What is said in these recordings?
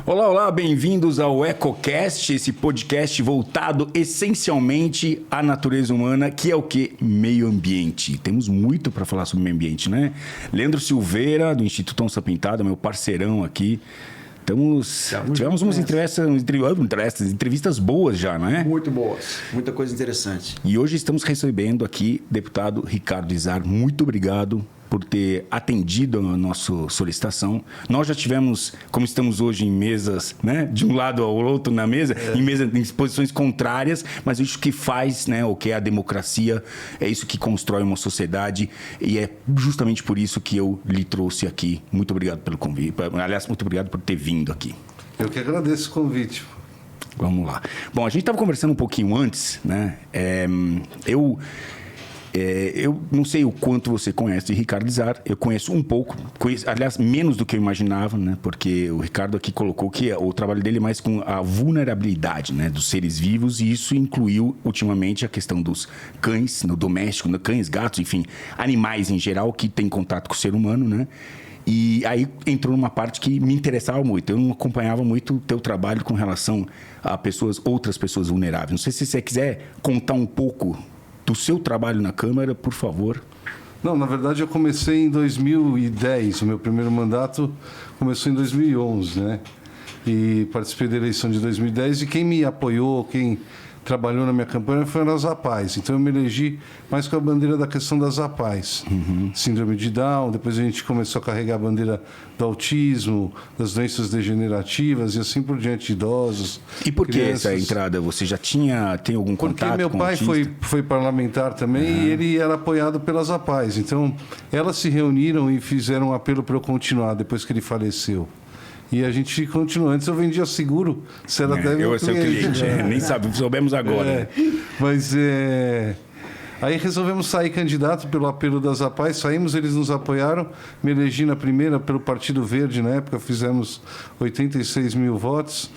Olá, olá, bem-vindos ao EcoCast, esse podcast voltado essencialmente à natureza humana, que é o quê? Meio ambiente. Temos muito para falar sobre meio ambiente, né? Leandro Silveira, do Instituto Onça Pintada, meu parceirão aqui. Tivemos umas entrevistas boas já, não é? Muito boas, muita coisa interessante. E hoje estamos recebendo aqui o deputado Ricardo Izar. Muito obrigado por ter atendido a nossa solicitação. Nós já tivemos, como estamos hoje em mesas, né, de um lado ao outro na mesa, em posições contrárias, mas isso que faz, né, o que é a democracia, é isso que constrói uma sociedade, e é justamente por isso que eu lhe trouxe aqui. Muito obrigado pelo convite. Aliás, muito obrigado por ter vindo aqui. Eu que agradeço o convite. Vamos lá. Bom, a gente estava conversando um pouquinho antes, né? Eu não sei o quanto você conhece Ricardo Izar, eu conheço um pouco, aliás, menos do que eu imaginava, né? Porque o Ricardo aqui colocou que o trabalho dele é mais com a vulnerabilidade, né, dos seres vivos, e isso incluiu ultimamente a questão dos cães no doméstico, cães, gatos, enfim, animais em geral que têm contato com o ser humano, né? E aí entrou numa parte que me interessava muito. Eu não acompanhava muito o teu trabalho com relação a outras pessoas vulneráveis. Não sei se você quiser contar um pouco do seu trabalho na Câmara, por favor. Não, na verdade eu comecei em 2010, o meu primeiro mandato começou em 2011, né? E participei da eleição de 2010 e quem me apoiou, quem trabalhou na minha campanha foram as APAES. Então eu me elegi mais com a bandeira da questão das APAES. Síndrome de Down, depois a gente começou a carregar a bandeira do autismo, das doenças degenerativas e assim por diante, de idosos. E por que essa entrada? Você já tem algum contato com Porque meu pai foi parlamentar também e ele era apoiado pelas APAES. Então elas se reuniram e fizeram um apelo para eu continuar depois que ele faleceu. E a gente continua. Antes eu vendia seguro, você era até meu cliente. Nem soubemos agora. Mas aí resolvemos sair candidato pelo apelo das APAES, saímos, eles nos apoiaram, me elegi na primeira pelo Partido Verde, na época fizemos 86 mil votos.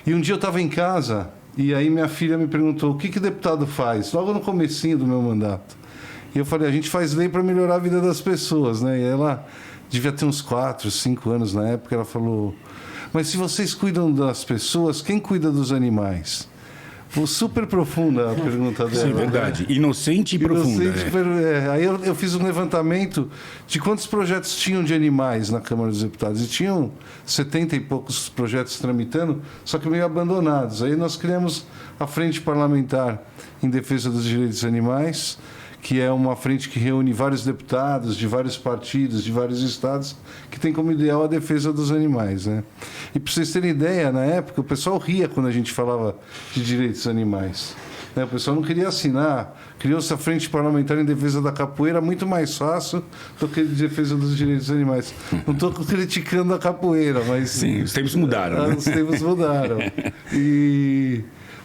E um dia eu estava em casa e aí minha filha me perguntou, o que deputado faz? Logo no comecinho do meu mandato. E eu falei, a gente faz lei para melhorar a vida das pessoas, né? E ela devia ter uns 4, 5 anos na época, ela falou, mas se vocês cuidam das pessoas, quem cuida dos animais? Foi super profunda a pergunta dela. Sim, verdade. Né? Inocente e profunda. Aí eu fiz um levantamento de quantos projetos tinham de animais na Câmara dos Deputados. E tinham 70 e poucos projetos tramitando, só que meio abandonados. Aí nós criamos a Frente Parlamentar em Defesa dos Direitos dos Animais, que é uma frente que reúne vários deputados de vários partidos, de vários estados, que tem como ideal a defesa dos animais, né? E para vocês terem ideia, na época, o pessoal ria quando a gente falava de direitos dos animais, né? O pessoal não queria assinar. Criou-se a Frente Parlamentar em Defesa da Capoeira, muito mais fácil do que de defesa dos direitos dos animais. Não estou criticando a capoeira, mas... Sim, os tempos mudaram, né? Os tempos mudaram.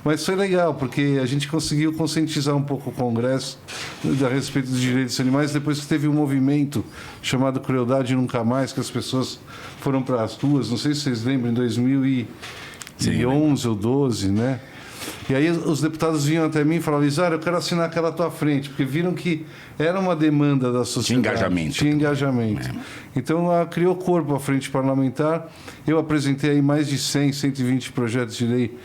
Mas foi legal, porque a gente conseguiu conscientizar um pouco o Congresso a respeito dos direitos dos animais, depois que teve um movimento chamado Crueldade Nunca Mais, que as pessoas foram para as ruas, não sei se vocês lembram, em 2011 ou 12, né? E aí os deputados vinham até mim e falavam, Izar, eu quero assinar aquela tua frente, porque viram que era uma demanda da sociedade. Tinha engajamento. Então, criou corpo a Frente Parlamentar, eu apresentei aí mais de 100, 120 projetos de lei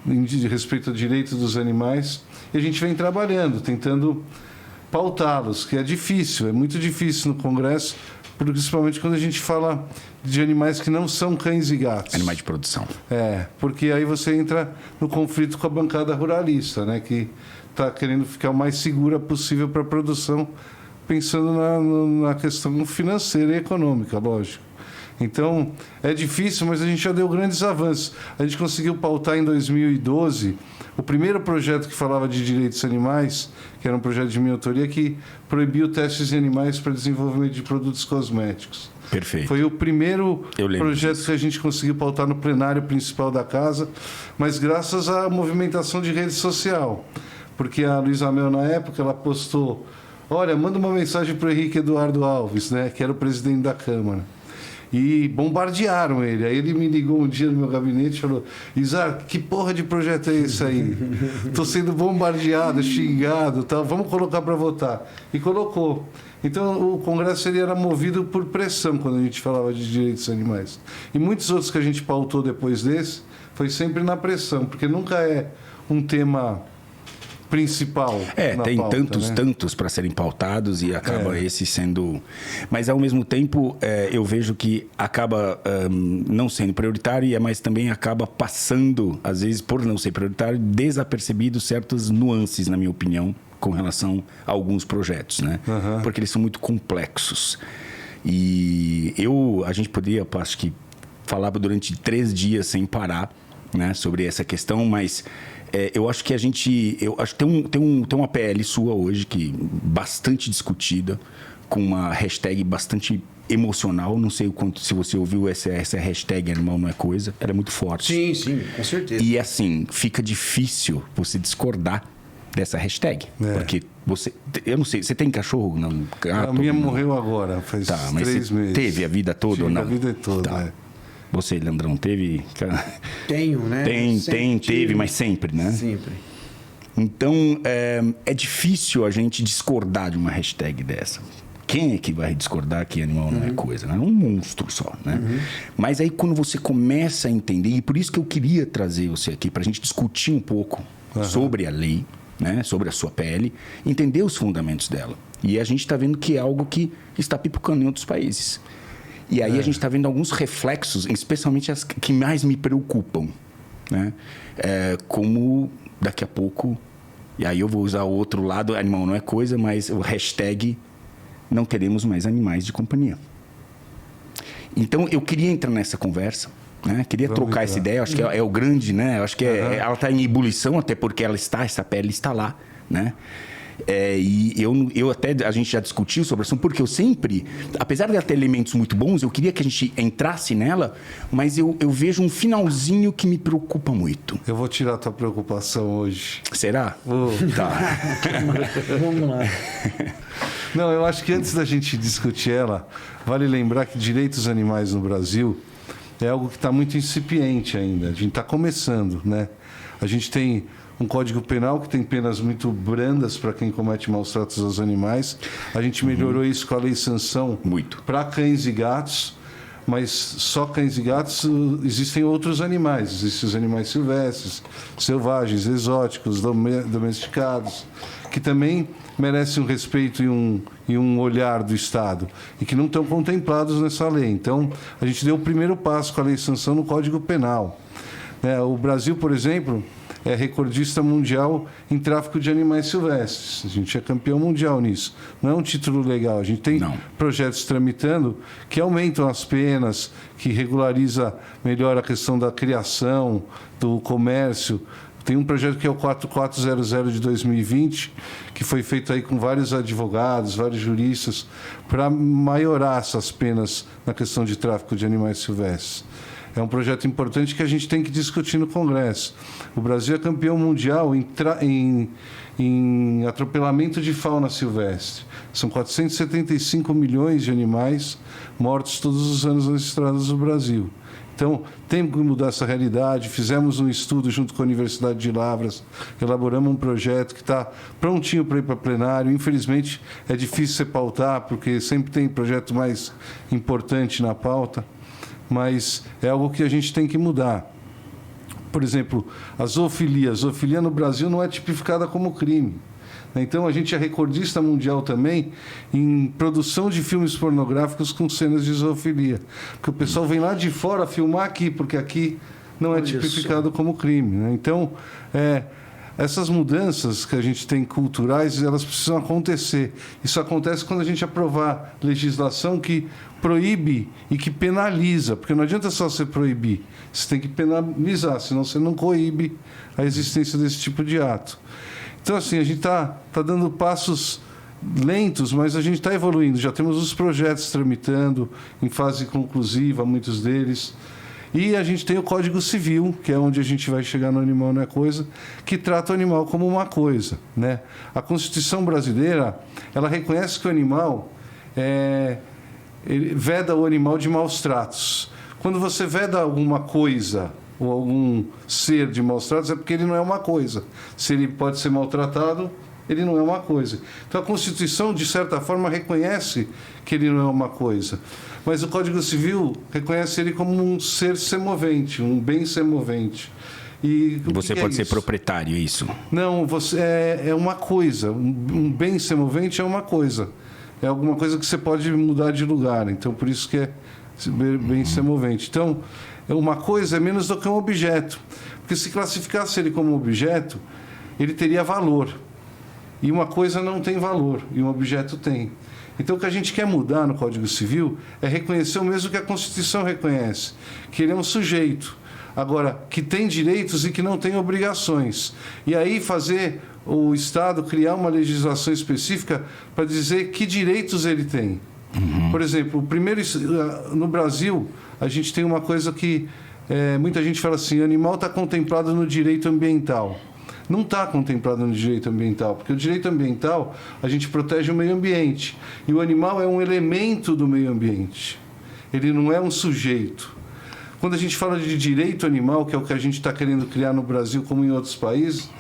de respeito ao direito dos animais, e a gente vem trabalhando, tentando pautá-los, que é difícil, é muito difícil no Congresso, principalmente quando a gente fala de animais que não são cães e gatos. Animais de produção. Porque aí você entra no conflito com a bancada ruralista, né, que está querendo ficar o mais segura possível para a produção, pensando na questão financeira e econômica, lógico. Então, é difícil, mas a gente já deu grandes avanços. A gente conseguiu pautar em 2012 o primeiro projeto que falava de direitos animais, que era um projeto de minha autoria, que proibiu testes em animais para desenvolvimento de produtos cosméticos. Perfeito. Foi o primeiro projeto que a gente conseguiu pautar no plenário principal da Casa, mas graças à movimentação de rede social. Porque a Luísa Mel, na época, ela postou, olha, manda uma mensagem para o Henrique Eduardo Alves, né, que era o presidente da Câmara. E bombardearam ele. Aí ele me ligou um dia no meu gabinete e falou: Isaac, que porra de projeto é esse aí? Estou sendo bombardeado, xingado, tal. Vamos colocar para votar. E colocou. Então o Congresso ele era movido por pressão quando a gente falava de direitos animais. E muitos outros que a gente pautou depois desse foi sempre na pressão, porque nunca é um tema principal. Tem pauta, tantos para serem pautados e acaba esse sendo... Mas, ao mesmo tempo, eu vejo que acaba não sendo prioritário, mas também acaba passando, às vezes, por não ser prioritário, desapercebido certas nuances, na minha opinião, com relação a alguns projetos, né? Porque eles são muito complexos. E a gente poderia, acho que, falar durante 3 dias sem parar, né, sobre essa questão, mas... eu acho que tem uma PL sua hoje que bastante discutida, com uma hashtag bastante emocional. Não sei o quanto, se você ouviu essa hashtag Animal Não É Coisa, ela é muito forte. Sim, com certeza. E assim, fica difícil você discordar dessa hashtag. Porque eu não sei, você tem cachorro? Não, gato, a minha não? Morreu agora, faz 3 meses. Teve a vida toda? Tive ou não? A vida toda, tá. Você, Leandrão, teve? Tenho, né? Teve, mas sempre, né? Sempre. Então, é difícil a gente discordar de uma hashtag dessa. Quem é que vai discordar que animal não é coisa? Né? É um monstro só, né? Mas aí, quando você começa a entender, e por isso que eu queria trazer você aqui, para a gente discutir um pouco sobre a lei, né? Sobre a sua PL, entender os fundamentos dela. E a gente está vendo que é algo que está pipocando em outros países. E aí a gente está vendo alguns reflexos, especialmente as que mais me preocupam, né? Como daqui a pouco, e aí eu vou usar o outro lado, animal não é coisa, mas o hashtag não teremos mais animais de companhia. Então eu queria entrar nessa conversa, né? Queria trocar essa ideia, acho que é o grande, né? Acho que ela está em ebulição, até porque essa pele está lá, né? E eu até, a gente já discutiu sobre isso, porque eu sempre, apesar de ela ter elementos muito bons, eu queria que a gente entrasse nela, mas eu vejo um finalzinho que me preocupa muito. Eu vou tirar a tua preocupação hoje. Será? Tá. Vamos lá. Não, eu acho que antes da gente discutir ela, vale lembrar que direitos animais no Brasil é algo que está muito incipiente ainda. A gente está começando, né? A gente tem um Código Penal que tem penas muito brandas para quem comete maus tratos aos animais. A gente melhorou isso com a Lei Sanção para cães e gatos, mas só cães e gatos, existem outros animais. Existem os animais silvestres, selvagens, exóticos, domesticados, que também merecem um respeito e um olhar do Estado e que não estão contemplados nessa lei. Então, a gente deu o primeiro passo com a Lei Sanção no Código Penal. O Brasil, por exemplo, é recordista mundial em tráfico de animais silvestres. A gente é campeão mundial nisso. Não é um título legal. A gente tem projetos tramitando que aumentam as penas, que regulariza melhor a questão da criação, do comércio. Tem um projeto que é o 4400 de 2020, que foi feito aí com vários advogados, vários juristas, para maiorar essas penas na questão de tráfico de animais silvestres. É um projeto importante que a gente tem que discutir no Congresso. O Brasil é campeão mundial em atropelamento de fauna silvestre. São 475 milhões de animais mortos todos os anos nas estradas do Brasil. Então, temos que mudar essa realidade. Fizemos um estudo junto com a Universidade de Lavras, elaboramos um projeto que está prontinho para ir para plenário. Infelizmente, é difícil você pautar, porque sempre tem projeto mais importante na pauta, mas é algo que a gente tem que mudar. Por exemplo, a zoofilia. A zoofilia no Brasil não é tipificada como crime. Então, a gente é recordista mundial também em produção de filmes pornográficos com cenas de zoofilia. Porque o pessoal vem lá de fora filmar aqui, porque aqui não é tipificado como crime, né? Então, essas mudanças que a gente tem culturais, elas precisam acontecer. Isso acontece quando a gente aprovar legislação que proíbe e que penaliza, porque não adianta só você proibir, você tem que penalizar, senão você não coíbe a existência desse tipo de ato. Então, assim, a gente está dando passos lentos, mas a gente está evoluindo. Já temos os projetos tramitando em fase conclusiva, muitos deles. E a gente tem o Código Civil, que é onde a gente vai chegar no Animal Não É Coisa, que trata o animal como uma coisa, né? A Constituição brasileira, ela reconhece que o animal ele veda o animal de maus tratos. Quando você veda alguma coisa ou algum ser de maus tratos, é porque ele não é uma coisa. Se ele pode ser maltratado, ele não é uma coisa. Então a Constituição, de certa forma, reconhece que ele não é uma coisa. Mas o Código Civil reconhece ele como um ser semovente, um bem semovente. E você pode ser isso? proprietário, é isso? Não, você é uma coisa. Um bem semovente é uma coisa. É alguma coisa que você pode mudar de lugar. Então, por isso que é bem semovente. Então, uma coisa é menos do que um objeto. Porque se classificasse ele como objeto, ele teria valor. E uma coisa não tem valor, e um objeto tem. Então, o que a gente quer mudar no Código Civil é reconhecer o mesmo que a Constituição reconhece, que ele é um sujeito. Agora, que tem direitos e que não tem obrigações. E aí fazer o Estado criar uma legislação específica para dizer que direitos ele tem. Por exemplo, no Brasil, a gente tem uma coisa que muita gente fala assim, o animal está contemplado no direito ambiental. Não está contemplado no direito ambiental, porque o direito ambiental, a gente protege o meio ambiente. E o animal é um elemento do meio ambiente. Ele não é um sujeito. Quando a gente fala de direito animal, que é o que a gente está querendo criar no Brasil, como em outros países,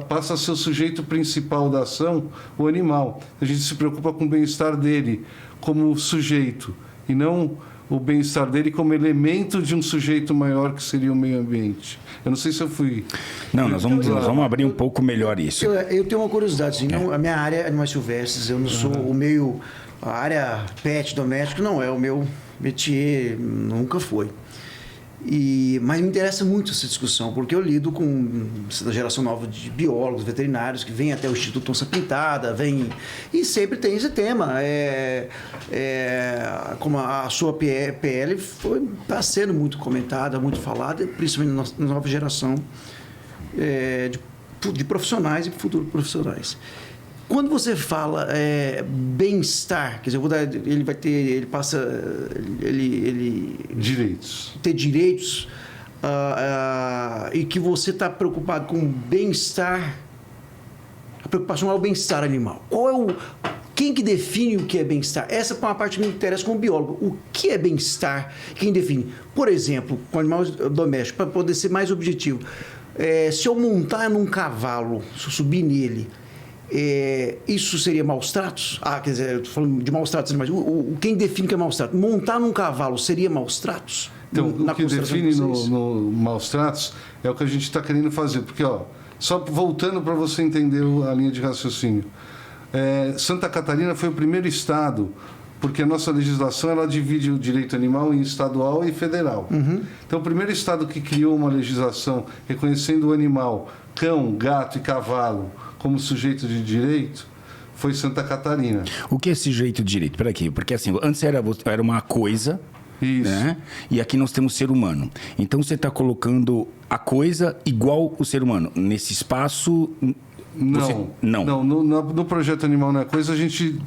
passa a ser o sujeito principal da ação, o animal. A gente se preocupa com o bem-estar dele como sujeito, e não o bem-estar dele como elemento de um sujeito maior que seria o meio ambiente. Eu não sei se eu fui... Não, nós vamos abrir um pouco melhor isso. Eu tenho uma curiosidade. Assim, a minha área é animais silvestres. Eu não sou o meio... A área pet doméstico não é o meu métier, nunca foi. Mas me interessa muito essa discussão, porque eu lido com a geração nova de biólogos, veterinários, que vêm até o Instituto Onça Pintada, e sempre tem esse tema. Como a sua PL está sendo muito comentada, muito falada, principalmente na nova geração de profissionais e futuros profissionais. Quando você fala bem-estar, quer dizer, ele passa Direitos. Ter direitos e que você está preocupado com o bem-estar, a preocupação é o bem-estar animal. Quem que define o que é bem-estar? Essa é uma parte que me interessa como biólogo. O que é bem-estar? Quem define? Por exemplo, com animais domésticos, para poder ser mais objetivo, se eu montar num cavalo, se eu subir nele, isso seria maus tratos? Quer dizer, eu estou falando de maus tratos animais. Quem define que é maus tratos? Montar num cavalo seria maus tratos? Então, o que define no maus tratos é o que a gente está querendo fazer. Porque, só voltando para você entender a linha de raciocínio. Santa Catarina foi o primeiro estado, porque a nossa legislação ela divide o direito animal em estadual e federal. Então, o primeiro estado que criou uma legislação reconhecendo o animal, cão, gato e cavalo, como sujeito de direito, foi Santa Catarina. O que é sujeito de direito? Peraí, porque assim, antes era uma coisa, isso. Né? E aqui nós temos ser humano. Então você está colocando a coisa igual o ser humano. Nesse espaço... Não. No projeto Animal Não é Coisa, a gente...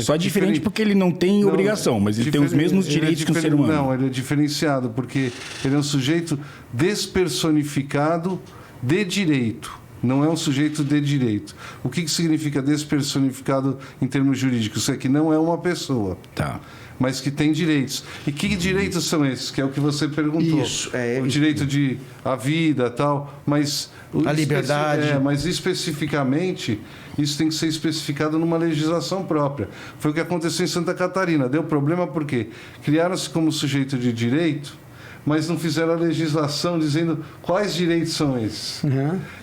Só é diferente porque ele não tem obrigação, mas ele tem os mesmos direitos que o ser humano. Não, ele é diferenciado, porque ele é um sujeito despersonificado de direito. Não é um sujeito de direito. O que significa despersonificado em termos jurídicos? É que não é uma pessoa. Tá. Mas que tem direitos. E que direitos são esses? Que é o que você perguntou. Isso. O direito de a vida, tal, mas... A liberdade. Mas especificamente, isso tem que ser especificado numa legislação própria. Foi o que aconteceu em Santa Catarina. Deu problema porque criaram-se como sujeito de direito, mas não fizeram a legislação dizendo quais direitos são esses.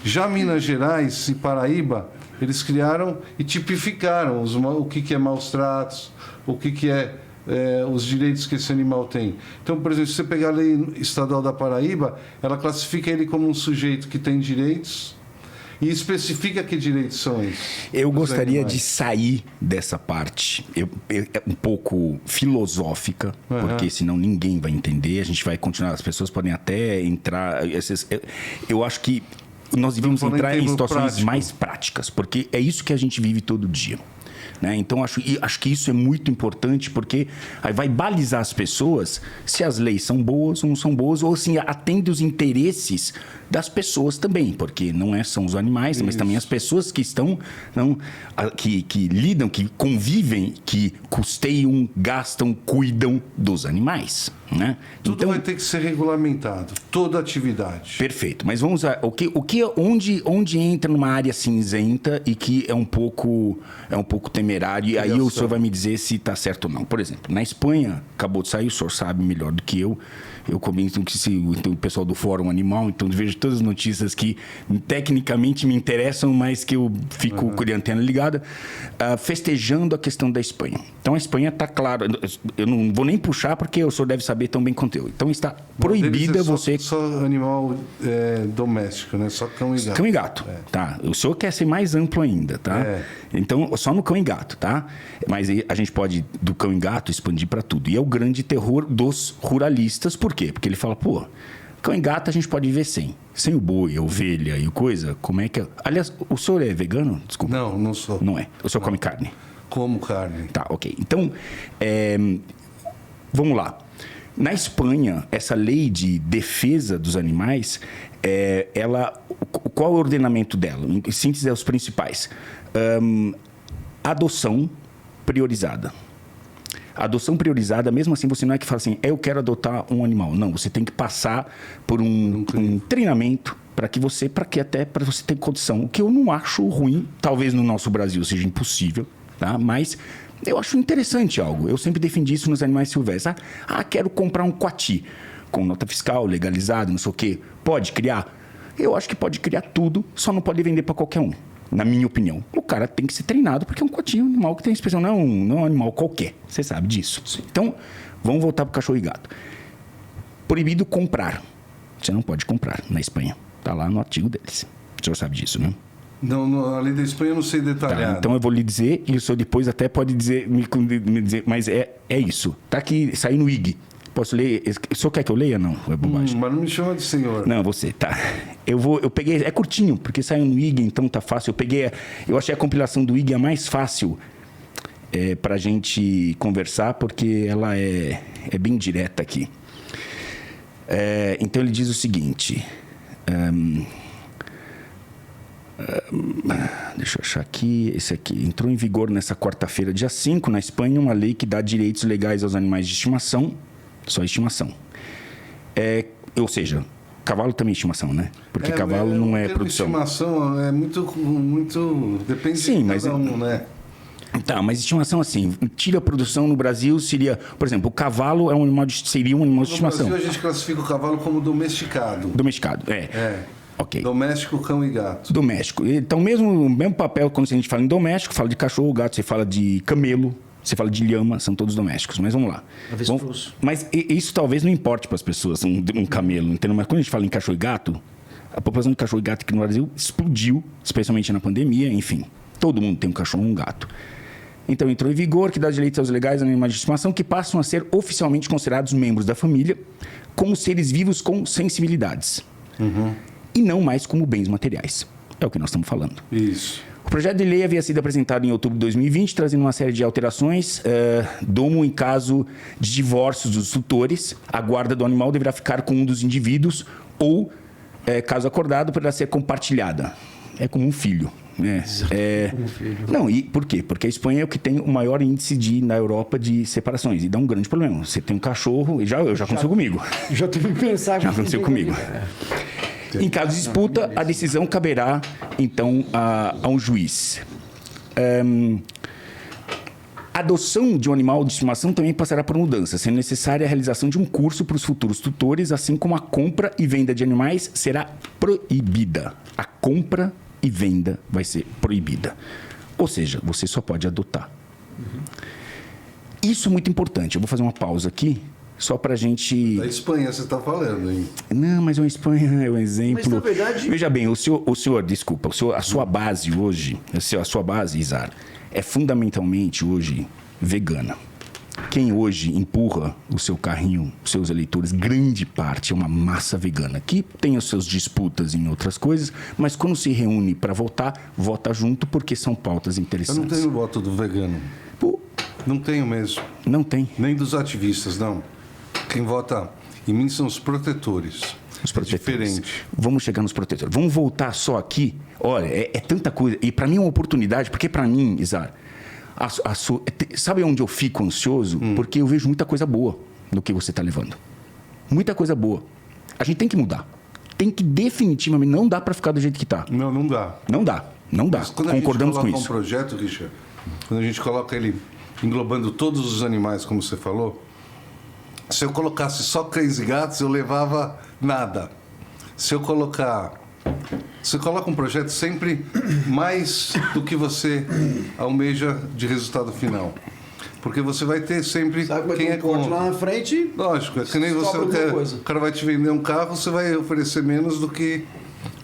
Já Minas Gerais e Paraíba, eles criaram e tipificaram o que é maus tratos, o que é os direitos que esse animal tem. Então, por exemplo, se você pegar a lei estadual da Paraíba, ela classifica ele como um sujeito que tem direitos e especifica que direitos são esses. Eu gostaria de sair dessa parte um pouco filosófica, porque senão ninguém vai entender. A gente vai continuar, as pessoas podem até entrar... Eu acho que nós devemos entrar em situações mais práticas, porque é isso que a gente vive todo dia. né? Então, acho que isso é muito importante, porque aí vai balizar as pessoas se as leis são boas ou não são boas, ou assim, atende os interesses das pessoas também, porque não são os animais, mas também as pessoas que estão, que lidam, que convivem, que custeiam, gastam, cuidam dos animais, né? Tudo Então, vai ter que ser regulamentado, toda atividade. perfeito, mas vamos a onde entra numa área cinzenta e que é um pouco temerário, e aí o senhor vai me dizer se está certo ou não. Por exemplo, na Espanha, acabou de sair, o senhor sabe melhor do que eu comento que então, o pessoal do Fórum Animal, então vejo todas as notícias que tecnicamente me interessam, mas que eu fico com a antena ligada, festejando a questão da Espanha. Então a Espanha está claro, eu não vou nem puxar porque o senhor deve saber tão bem quanto eu. Então está proibida você... Só animal doméstico, né? Só cão e gato. Cão e gato, tá? O senhor quer ser mais amplo ainda, tá? Então, só no cão e gato, tá? Mas a gente pode, do cão e gato, expandir para tudo. E é o grande terror dos ruralistas. Por quê? Porque ele fala, pô, cão e gato a gente pode viver sem o boi, a ovelha e coisa, como é que é? Aliás, o senhor é vegano? Desculpa. Não, não sou. Não é? O senhor come carne? Como carne. Tá, ok. Então, vamos lá. Na Espanha, essa lei de defesa dos animais, qual é o ordenamento dela? Em síntese, os principais. Adoção priorizada. Adoção priorizada, mesmo assim, você não é que fala assim, eu quero adotar um animal. Não, você tem que passar por um treinamento para você ter condição. O que eu não acho ruim, talvez no nosso Brasil seja impossível, tá? Mas eu acho interessante algo. Eu sempre defendi isso nos animais silvestres. Quero comprar um coati com nota fiscal, legalizado, não sei o quê. Pode criar? Eu acho que pode criar tudo, só não pode vender para qualquer um. Na minha opinião. O cara tem que ser treinado, porque é um coati, um animal que tem expressão, não é um animal qualquer. Você sabe disso. Sim. Então, vamos voltar para o cachorro e gato. Proibido comprar. Você não pode comprar na Espanha. Está lá no artigo deles. O senhor sabe disso, né? Não, a lei da Espanha eu não sei detalhar. Tá, então eu vou lhe dizer, e o senhor depois até pode dizer, me dizer, mas é isso. Tá aqui, saiu no IG. Posso ler? O senhor quer que eu leia? Não, é bobagem. Mas não me chama de senhor. Não, você, tá. Eu peguei, é curtinho, porque saiu no IG, então tá fácil. Eu achei a compilação do IG a mais fácil pra gente conversar, porque ela é bem direta aqui. Então ele diz o seguinte... deixa eu achar aqui. Esse aqui. Entrou em vigor nessa quarta-feira, dia 5, na Espanha, uma lei que dá direitos legais aos animais de estimação. Só estimação. Ou seja, cavalo também é estimação, né? Porque cavalo não é produção. Estimação é muito... Depende de cada um, né? Tá, mas estimação assim, tira a produção no Brasil, seria... Por exemplo, o cavalo seria um animal de estimação. No Brasil a gente classifica o cavalo como domesticado. Domesticado, Ok. Doméstico, cão e gato. Doméstico. Então, mesmo papel, quando a gente fala em doméstico, fala de cachorro, gato, você fala de camelo, você fala de lhama, são todos domésticos. Mas vamos lá. Mas isso talvez não importe para as pessoas, um camelo, entendeu? Mas quando a gente fala em cachorro e gato, a população de cachorro e gato aqui no Brasil explodiu, especialmente na pandemia, enfim. Todo mundo tem um cachorro ou um gato. Então, entrou em vigor que dá direitos aos legais aos animais de estimação que passam a ser oficialmente considerados membros da família como seres vivos com sensibilidades. E não mais como bens materiais. É o que nós estamos falando. Isso. O projeto de lei havia sido apresentado em outubro de 2020, trazendo uma série de alterações. Domo, em caso de divórcios dos tutores, a guarda do animal deverá ficar com um dos indivíduos ou, caso acordado, poderá ser compartilhada. É como um filho. Como filho. Não, e por quê? Porque a Espanha é o que tem o maior índice na Europa de separações. E dá um grande problema. Você tem um cachorro, já aconteceu comigo. Já tive que pensar. Já aconteceu comigo. Em caso de disputa, a decisão caberá, então, a um juiz. A adoção de um animal de estimação também passará por mudança, sendo necessária a realização de um curso para os futuros tutores, assim como a compra e venda de animais será proibida. A compra e venda vai ser proibida. Ou seja, você só pode adotar. Isso é muito importante. Eu vou fazer uma pausa aqui, só para a gente... Da Espanha você está falando, hein? Não, mas a Espanha é um exemplo... Mas, na verdade... Veja bem, desculpa, a sua base hoje, a sua base, Izar, é fundamentalmente hoje vegana. quem hoje empurra o seu carrinho, os seus eleitores, grande parte é uma massa vegana, que tem as suas disputas em outras coisas, mas quando se reúne para votar, vota junto porque são pautas Eu interessantes. não tenho voto do vegano. Pô, Não tenho mesmo. não tem. Nem dos ativistas, não. Quem vota em mim são os protetores. Os protetores. Diferente. Vamos chegar nos protetores. Vamos voltar só aqui. Olha, é tanta coisa. E para mim é uma oportunidade, porque para mim, Izar, sabe onde eu fico ansioso? Porque eu vejo muita coisa boa no que você está levando. Muita coisa boa. A gente tem que mudar. Tem que definitivamente, não dá para ficar do jeito que está. Não, não dá. Não dá. Não dá. Mas quando Concordamos a com gente isso. coloca um projeto, Richard, quando a gente coloca ele englobando todos os animais, como você falou, se eu colocasse só cães e gatos, eu levava nada. Você coloca um projeto sempre mais do que você almeja de resultado final. Porque você vai ter sempre Sabe quem é corte contra. lá na frente? Lógico, é que nem você Sobra alguma quer, coisa. o cara vai te vender um carro, você vai oferecer menos do que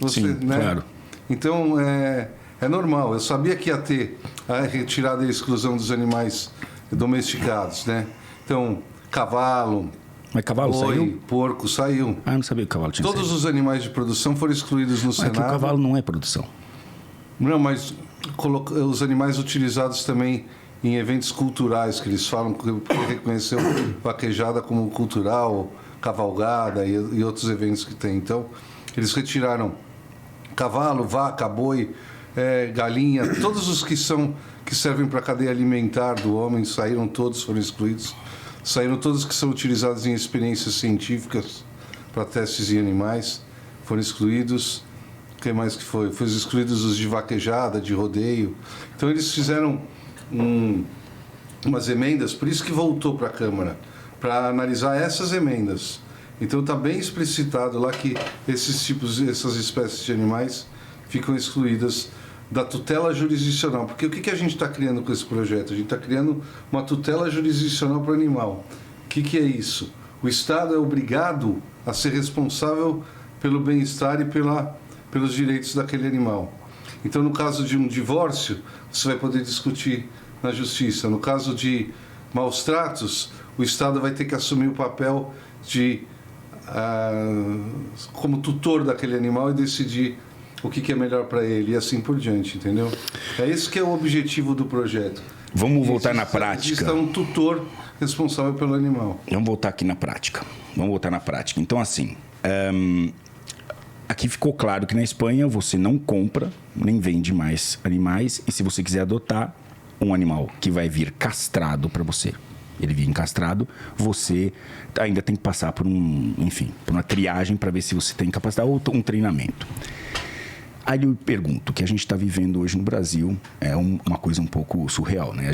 você, Sim, né? claro. Então, é normal. Eu sabia que ia ter a retirada e a exclusão dos animais domesticados, né? Então, cavalo, Mas cavalo boi, saiu? porco, saiu. Ah, eu não sabia que o cavalo tinha Todos saído. os animais de produção foram excluídos no Mas é Senado. que o cavalo não é produção. Não, mas os animais utilizados também em eventos culturais, que eles falam que reconheceu vaquejada como cultural, cavalgada e outros eventos que tem. Então, eles retiraram cavalo, vaca, boi, galinha, todos os que servem para a cadeia alimentar do homem, saíram todos, foram excluídos. Saíram todos que são utilizados em experiências científicas para testes em animais, foram excluídos. O que mais que foi? Foram excluídos os de vaquejada, de rodeio. Então eles fizeram umas emendas, por isso que voltou para a Câmara, para analisar essas emendas. Então está bem explicitado lá que essas espécies de animais ficam excluídas da tutela jurisdicional. Porque o que a gente está criando com esse projeto? A gente está criando uma tutela jurisdicional para o animal. O que é isso? O Estado é obrigado a ser responsável pelo bem-estar e pelos direitos daquele animal. Então, no caso de um divórcio, você vai poder discutir na justiça. No caso de maus tratos, o Estado vai ter que assumir o papel de como tutor daquele animal e decidir o que é melhor para ele e assim por diante, entendeu? É esse que é o objetivo do projeto. Vamos voltar na prática. Exista um tutor responsável pelo animal. Vamos voltar aqui na prática. Então, assim, aqui ficou claro que na Espanha você não compra nem vende mais animais, e se você quiser adotar um animal que vai vir castrado para você, ele vir castrado, você ainda tem que passar por por uma triagem para ver se você tem capacidade ou um treinamento. Aí eu pergunto, o que a gente está vivendo hoje no Brasil é uma coisa um pouco surreal, né?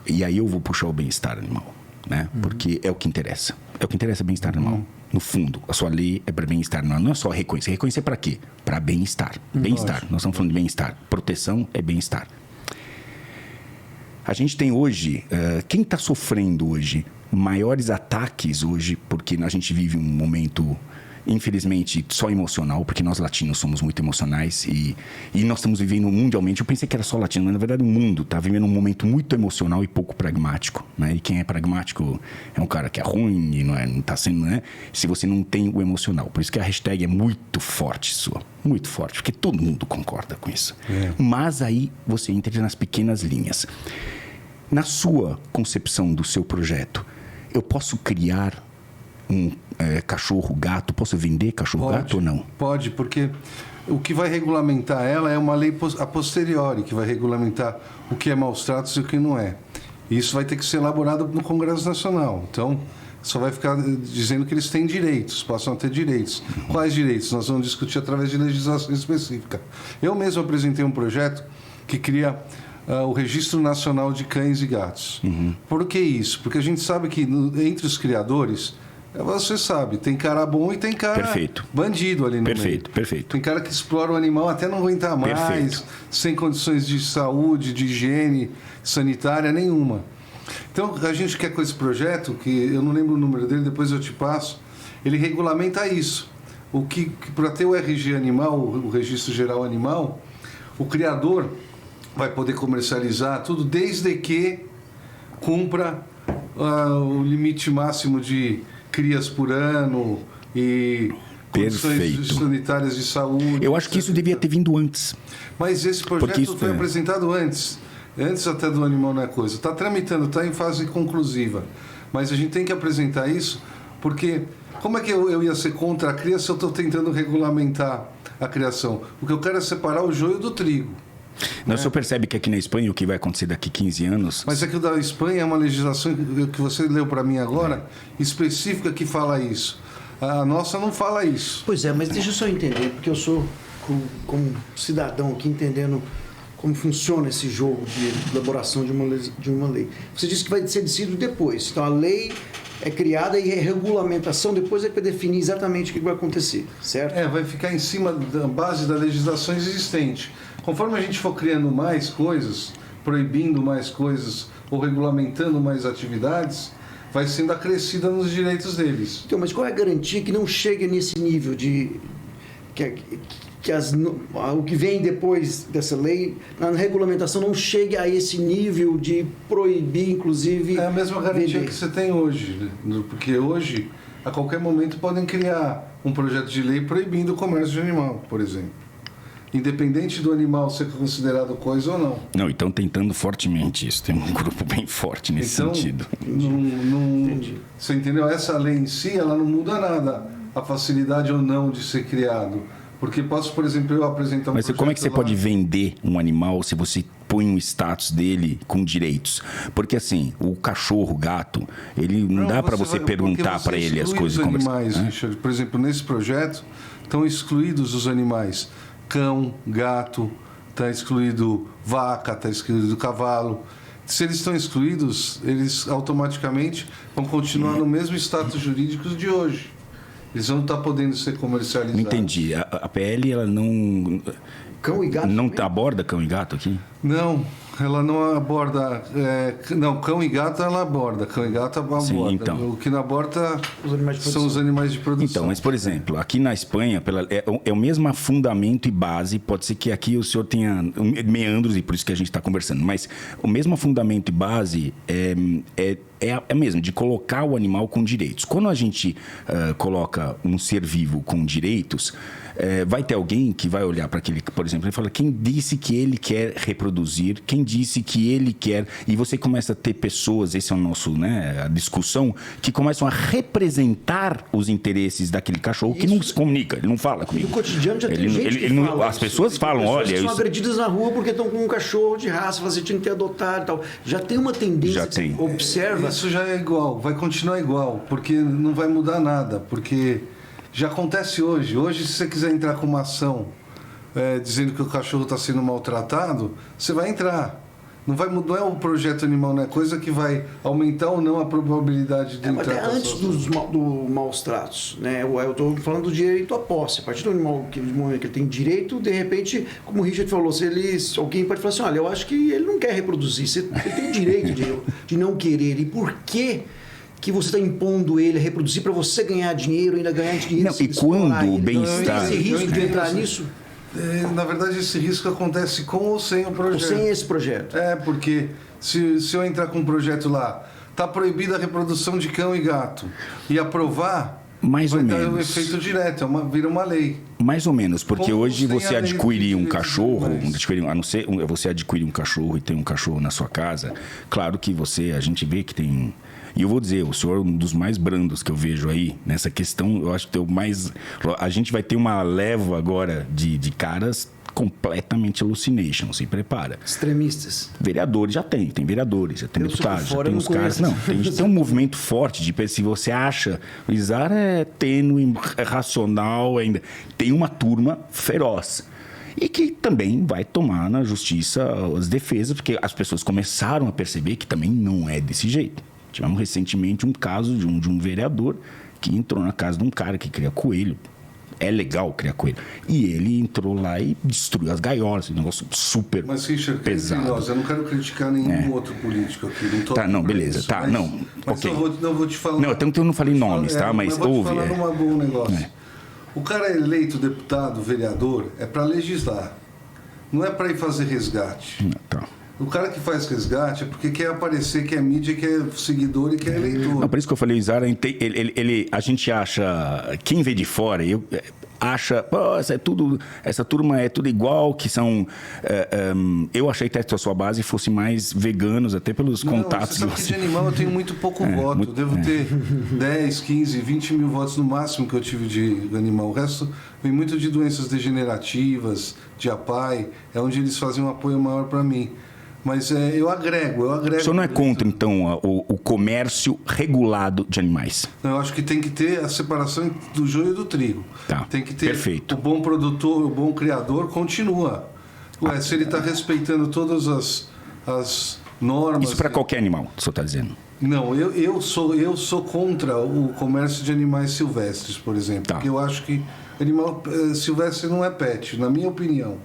E aí eu vou puxar o bem-estar animal, né? Porque é o que interessa. É o que interessa, bem-estar animal. No fundo, a sua lei é para bem-estar animal. Não é só reconhecer. Reconhecer para quê? Para bem-estar. Bem-estar. Nós estamos falando de bem-estar. Proteção é bem-estar. A gente tem hoje... quem está sofrendo hoje maiores ataques hoje, porque a gente vive um momento... infelizmente, só emocional, porque nós latinos somos muito emocionais e nós estamos vivendo mundialmente. Eu pensei que era só latino, mas na verdade o mundo está vivendo um momento muito emocional e pouco pragmático, né? E quem é pragmático é um cara que é ruim e não está sendo, né? Se você não tem o emocional. Por isso que a hashtag é muito forte sua, muito forte, porque todo mundo concorda com isso. Mas aí você entra nas pequenas linhas. Na sua concepção do seu projeto, eu posso criar um cachorro, gato? Posso vender cachorro, gato ou não? Pode, porque o que vai regulamentar ela é uma lei a posteriori, que vai regulamentar o que é maus tratos e o que não é. E isso vai ter que ser elaborado no Congresso Nacional. Então, só vai ficar dizendo que eles têm direitos, passam a ter direitos. Quais direitos? Nós vamos discutir através de legislação específica. Eu mesmo apresentei um projeto que cria o Registro Nacional de Cães e Gatos. Por que isso? Porque a gente sabe que entre os criadores... Você sabe, tem cara bom e tem cara bandido ali no meio. Perfeito. Tem cara que explora o animal até não aguentar mais, sem condições de saúde, de higiene sanitária nenhuma. Então, a gente quer com esse projeto, que eu não lembro o número dele, depois eu te passo, ele regulamenta isso. Para ter o RG animal, o Registro Geral Animal, o criador vai poder comercializar tudo desde que cumpra o limite máximo de crias por ano e condições Perfeito. sanitárias de saúde. Eu acho que isso devia ter vindo antes. Mas esse Porque projeto isso foi é- apresentado antes até do Animal Não é Coisa. Está tramitando, está em fase conclusiva. Mas a gente tem que apresentar isso, porque como é que eu ia ser contra a cria se eu estou tentando regulamentar a criação? O que eu quero é separar o joio do trigo. Não, o senhor percebe que aqui na Espanha o que vai acontecer daqui 15 anos... Mas é que o da Espanha é uma legislação que você leu para mim agora, específica, que fala isso. A nossa não fala isso. Pois é, mas deixa eu só entender, porque eu sou, como cidadão aqui, entendendo como funciona esse jogo de elaboração de uma lei. Você disse que vai ser decidido depois. Então, a lei é criada e a regulamentação depois é que vai definir exatamente o que vai acontecer, certo? Vai ficar em cima da base da legislação existente. Conforme a gente for criando mais coisas, proibindo mais coisas ou regulamentando mais atividades, vai sendo acrescida nos direitos deles. Então, mas qual é a garantia que não chegue nesse nível de... o que vem depois dessa lei, na regulamentação, não chegue a esse nível de proibir, inclusive... É a mesma garantia vender. que você tem hoje, né? Porque hoje, a qualquer momento, podem criar um projeto de lei proibindo o comércio de animal, por exemplo. Independente do animal ser considerado coisa ou não. Não, então tentando fortemente isso. Tem um grupo bem forte nesse Então, sentido. Entendi. Você entendeu? Essa lei em si, ela não muda nada, a facilidade ou não de ser criado. Porque posso, por exemplo, eu apresentar um Mas como é que você projeto lá- pode vender um animal se você põe um status dele com direitos? Porque assim, o cachorro, o gato, ele não dá para você vai- perguntar porque você para ele as exclui coisas os e conversar. animais, né? Richard. Por exemplo, nesse projeto estão excluídos os animais. Cão, gato, está excluído vaca, está excluído cavalo. Se eles estão excluídos, eles automaticamente vão continuar no mesmo status jurídico de hoje. Eles vão estar podendo ser comercializados. Não entendi. A PL, ela não... Cão e gato Não também? aborda cão e gato aqui? Não, ela não aborda. Não, cão e gato ela aborda. Cão e gato aborda. Sim, então. O que não aborda Os animais de são produção. os animais de produção. Então, mas por exemplo, aqui na Espanha, é o mesmo fundamento e base. Pode ser que aqui o senhor tenha meandros, e por isso que a gente está conversando, mas o mesmo fundamento e base é mesmo, de colocar o animal com direitos. Quando a gente coloca um ser vivo com direitos, vai ter alguém que vai olhar para aquele, por exemplo, e fala: quem disse que ele quer reproduzir? Quem disse que ele quer? E você começa a ter pessoas, esse é o nosso, né, a discussão, que começam a representar os interesses daquele cachorro que não se comunica, ele não fala E comigo. o cotidiano já tem Ele- gente ele- que ele não- fala as isso. pessoas Tem falam, pessoas olha, que são isso- agredidas na rua porque estão com um cachorro de raça, você tinha que ter adotado e tal. Já tem uma tendência, Já tem. que você observa... Isso já é igual, vai continuar igual, porque não vai mudar nada, porque já acontece hoje. Hoje, se você quiser entrar com uma ação dizendo que o cachorro está sendo maltratado, você vai entrar. Não vai mudar, não é o projeto animal, não é coisa que vai aumentar ou não a probabilidade de Mas entrar até com a antes sua- do maus tratos, né? Eu estou falando do direito à posse. A partir do animal que, do momento que ele tem direito, de repente, como o Richard falou, se alguém pode falar assim: olha, eu acho que ele não quer reproduzir, ele tem direito de não querer. E por que você está impondo ele a reproduzir para você ganhar dinheiro, ainda ganhar dinheiro? Não, se e explorar quando o ele? bem-estar- Tem esse risco de Eu entendo entrar isso. nisso Na verdade, esse risco acontece com ou sem o ou projeto. sem esse projeto? Porque se eu entrar com um projeto lá, está proibida a reprodução de cão e gato, e aprovar, Mais vai ou dar um menos. efeito direto, vira uma lei. Mais ou menos, porque Como hoje tem você a lei adquirir de um direitos cachorro, animais. a não ser você adquirir um cachorro e tem um cachorro na sua casa, claro que a gente vê que tem. E eu vou dizer, o senhor é um dos mais brandos que eu vejo aí nessa questão. Eu acho que a gente vai ter uma leva agora de caras completamente hallucination, se prepara. Extremistas. Vereadores já tem vereadores, já tem Eu sou deputados, por já fora, tem eu os não caras. conheço. Não, tem um movimento forte de se você acha o Izar é tênue, é racional ainda. Tem uma turma feroz. E que também vai tomar na justiça as defesas, porque as pessoas começaram a perceber que também não é desse jeito. Tivemos recentemente um caso de um vereador que entrou na casa de um cara que cria coelho. É legal criar coelho. E ele entrou lá e destruiu as gaiolas. Um negócio super Mas, Richard, pesado. eu não quero criticar nenhum outro político aqui. Não tô Tá, aqui não, pra beleza. isso, Tá, mas, não, Mas ok. eu vou te falar. Não, então eu não falei nomes, tá? Mas vou ouve. te falar num bom negócio. É. O cara é eleito deputado, vereador, é para legislar. Não é para ir fazer resgate. Tá. O cara que faz resgate é porque quer aparecer, quer mídia, quer seguidor e quer eleitor. Não, por isso que eu falei, o Zara, a gente acha, quem vê de fora, acha, pô, essa turma é tudo igual, que são... eu achei que a sua base fosse mais veganos, até pelos contatos. Você sabe que de animal eu tenho muito pouco voto. Eu devo ter 10, 15, 20 mil votos no máximo que eu tive de animal. O resto vem muito de doenças degenerativas, de APAI, é onde eles fazem um apoio maior para mim. Mas eu agrego. O senhor não é contra, então, o comércio regulado de animais? Não, eu acho que tem que ter a separação do joio e do trigo. Tá, tem que ter perfeito. O bom produtor, o bom criador continua. Se ele está respeitando todas as normas... Isso para qualquer animal, o senhor está dizendo? Não, eu sou contra o comércio de animais silvestres, por exemplo. Tá. Porque eu acho que animal silvestre não é pet, na minha opinião.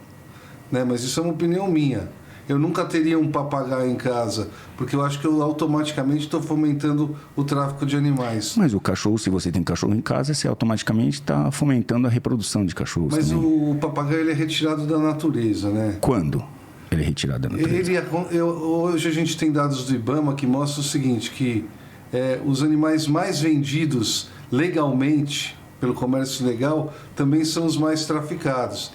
Né? Mas isso é uma opinião minha. Eu nunca teria um papagaio em casa, porque eu acho que eu automaticamente estou fomentando o tráfico de animais. Mas o cachorro, se você tem cachorro em casa, você automaticamente está fomentando a reprodução de cachorros. Mas também. o papagaio ele é retirado da natureza, né? Quando ele é retirado da natureza? Hoje a gente tem dados do IBAMA que mostram o seguinte, que os animais mais vendidos legalmente, pelo comércio legal, também são os mais traficados.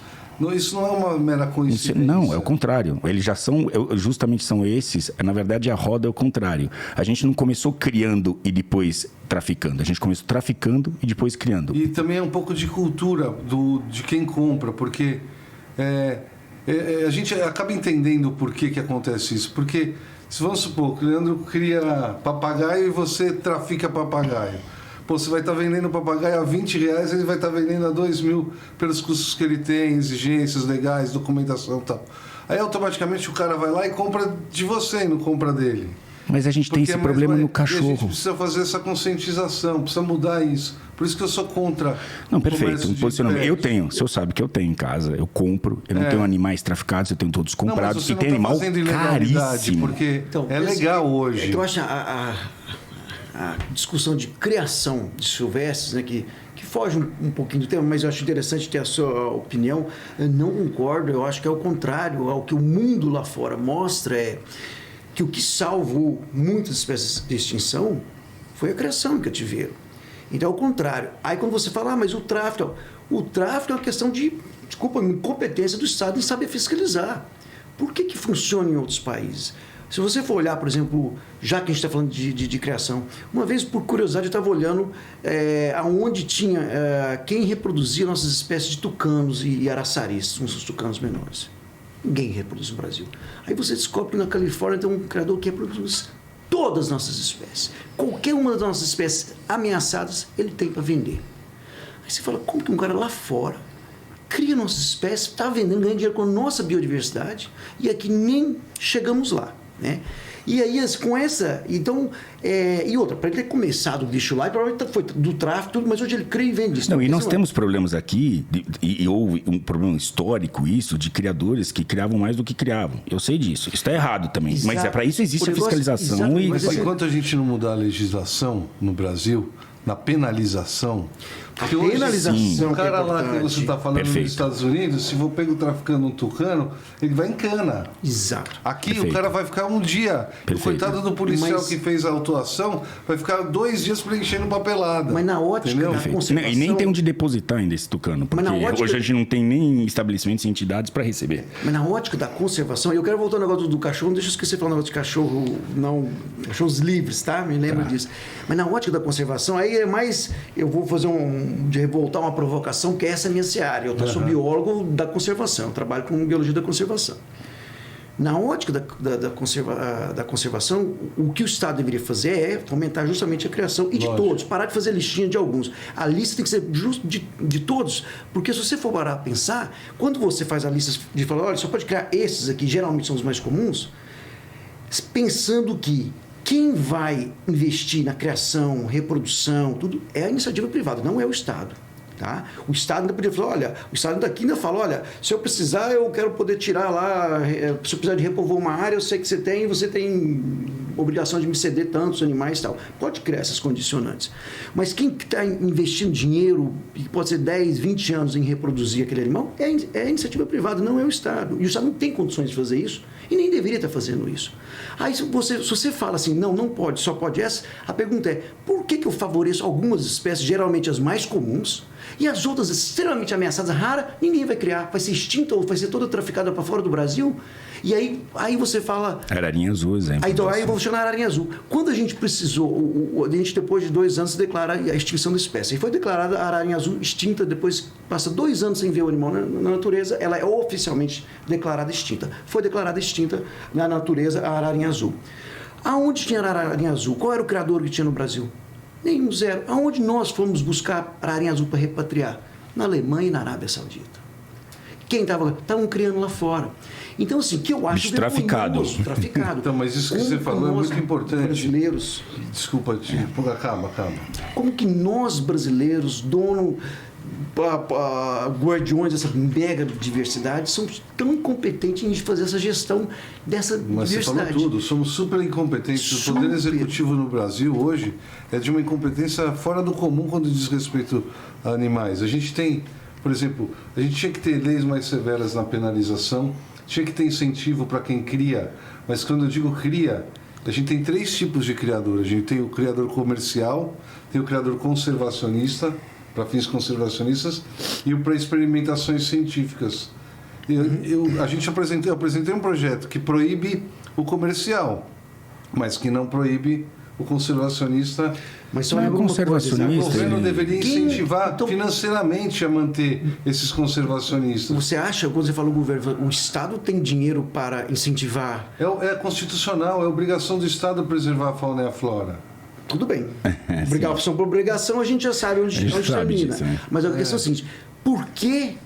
Isso não é uma mera coincidência. Não, é o contrário. Eles já são, justamente são esses. Na verdade, a roda é o contrário. A gente não começou criando e depois traficando. A gente começou traficando e depois criando. E também é um pouco de cultura de quem compra, porque a gente acaba entendendo por que acontece isso. Porque, se vamos supor, o Leandro cria papagaio e você trafica papagaio. Pô, você vai estar vendendo papagaio a R$20, ele vai estar vendendo a R$2.000 pelos custos que ele tem, exigências legais, documentação e tal. Aí automaticamente o cara vai lá e compra de você e não compra dele. Mas a gente tem esse problema no cachorro. A gente precisa fazer essa conscientização, precisa mudar isso. Por isso que eu sou contra. Não, perfeito. Um posicionamento. Eu tenho, o senhor sabe que eu tenho em casa, eu compro, eu não tenho animais traficados, eu tenho todos comprados. E tem animal caríssimo. Porque legal hoje. Então, eu acho a discussão de criação de silvestres, né, que foge um pouquinho do tema, mas eu acho interessante ter a sua opinião. Eu não concordo, eu acho que é o contrário. O que o mundo lá fora mostra é que o que salvou muitas espécies de extinção foi a criação em cativeiro. Então, é o contrário. Aí, quando você fala, mas o tráfico é uma questão de, incompetência do Estado em saber fiscalizar. Por que funciona em outros países? Se você for olhar, por exemplo, já que a gente está falando de criação, uma vez, por curiosidade, eu estava olhando aonde tinha quem reproduzia nossas espécies de tucanos e araçaris, uns tucanos menores. Ninguém reproduz no Brasil. Aí você descobre que na Califórnia tem um criador que reproduz todas as nossas espécies. Qualquer uma das nossas espécies ameaçadas, ele tem para vender. Aí você fala, como que um cara lá fora cria nossas espécies, está vendendo, ganhando dinheiro com a nossa biodiversidade, e aqui nem chegamos lá. Né? E aí, com essa... Então, e outra, para ele ter começado o bicho lá, provavelmente foi do tráfico, tudo, mas hoje ele cria e vende isso. Não, e nós temos problemas aqui, e houve um problema histórico, isso, de criadores que criavam mais do que criavam. Eu sei disso. Isso está errado também. Exato. Mas para isso existe a fiscalização. Mas enquanto a gente não mudar a legislação no Brasil, na penalização... Porque penalização, o cara lá que você está falando nos Estados Unidos, se for pego traficando um tucano, ele vai em cana. Exato. Aqui o cara vai ficar um dia. O coitado do policial que fez a autuação vai ficar 2 dias preenchendo papelada. Mas na ótica da conservação... E nem tem onde depositar ainda esse tucano, porque hoje a gente não tem nem estabelecimentos e entidades para receber. Mas na ótica da conservação, eu quero voltar ao negócio do cachorro, não deixa eu esquecer de falar um negócio de cachorro, não, cachorros livres, tá? Me lembra disso. Mas na ótica da conservação, aí é mais... Eu vou fazer de voltar uma provocação, que essa é a minha seara. Eu sou biólogo da conservação, eu trabalho com biologia da conservação. Na ótica da conservação, o que o Estado deveria fazer é fomentar justamente a criação e de todos, parar de fazer listinha de alguns. A lista tem que ser justo de todos, porque se você for parar a pensar, quando você faz a lista de falar, olha, só pode criar esses aqui, geralmente são os mais comuns, pensando que quem vai investir na criação, reprodução, tudo, é a iniciativa privada, não é o Estado. Tá? O Estado ainda podia falar, olha, o Estado daqui ainda fala, olha, se eu precisar, eu quero poder tirar lá, se eu precisar de repovoar uma área, eu sei que você tem obrigação de me ceder tantos animais e tal. Pode criar essas condicionantes. Mas quem está investindo dinheiro, que pode ser 10, 20 anos em reproduzir aquele animal, é a iniciativa privada, não é o Estado. E o Estado não tem condições de fazer isso e nem deveria estar fazendo isso. Aí se você fala assim, não pode, só pode essa, a pergunta é, por que eu favoreço algumas espécies, geralmente as mais comuns, e as outras extremamente ameaçadas, raras, ninguém vai criar, vai ser extinta ou vai ser toda traficada para fora do Brasil? E aí você fala... Ararinha azul, exemplo. Aí eu vou chamar a ararinha azul. Quando a gente precisou, a gente depois de 2 anos declara a extinção da espécie. E foi declarada a ararinha azul extinta, depois passa 2 anos sem ver o animal na natureza, ela é oficialmente declarada extinta. Foi declarada extinta na natureza a ararinha azul. Aonde tinha a ararinha azul? Qual era o criador que tinha no Brasil? Nenhum, zero. Aonde nós fomos buscar a ararinha azul para repatriar? Na Alemanha e na Arábia Saudita. Quem estavam criando lá fora. Então, assim, que eu acho... Traficado. Então, mas isso que você falou é muito importante. Brasileiros... Desculpa, calma. Como que nós, brasileiros, guardiões dessa mega diversidade, somos tão incompetentes em fazer essa gestão dessa diversidade? Mas você falou tudo. Somos super incompetentes. O poder executivo no Brasil hoje é de uma incompetência fora do comum quando diz respeito a animais. A gente tem... Por exemplo, a gente tinha que ter leis mais severas na penalização, tinha que ter incentivo para quem cria, mas quando eu digo cria, a gente tem 3 tipos de criador. A gente tem o criador comercial, tem o criador conservacionista, para fins conservacionistas, e o para experimentações científicas. Eu apresentei um projeto que proíbe o comercial, mas que não proíbe o conservacionista. Mas só não é conservacionista. O governo deveria incentivar financeiramente a manter esses conservacionistas. Você acha, quando você fala o governo, o Estado tem dinheiro para incentivar? É constitucional, é obrigação do Estado preservar a fauna e a flora. Tudo bem. Obrigação por obrigação, a gente já sabe onde termina. Disso, né? Mas a questão é a seguinte, por que...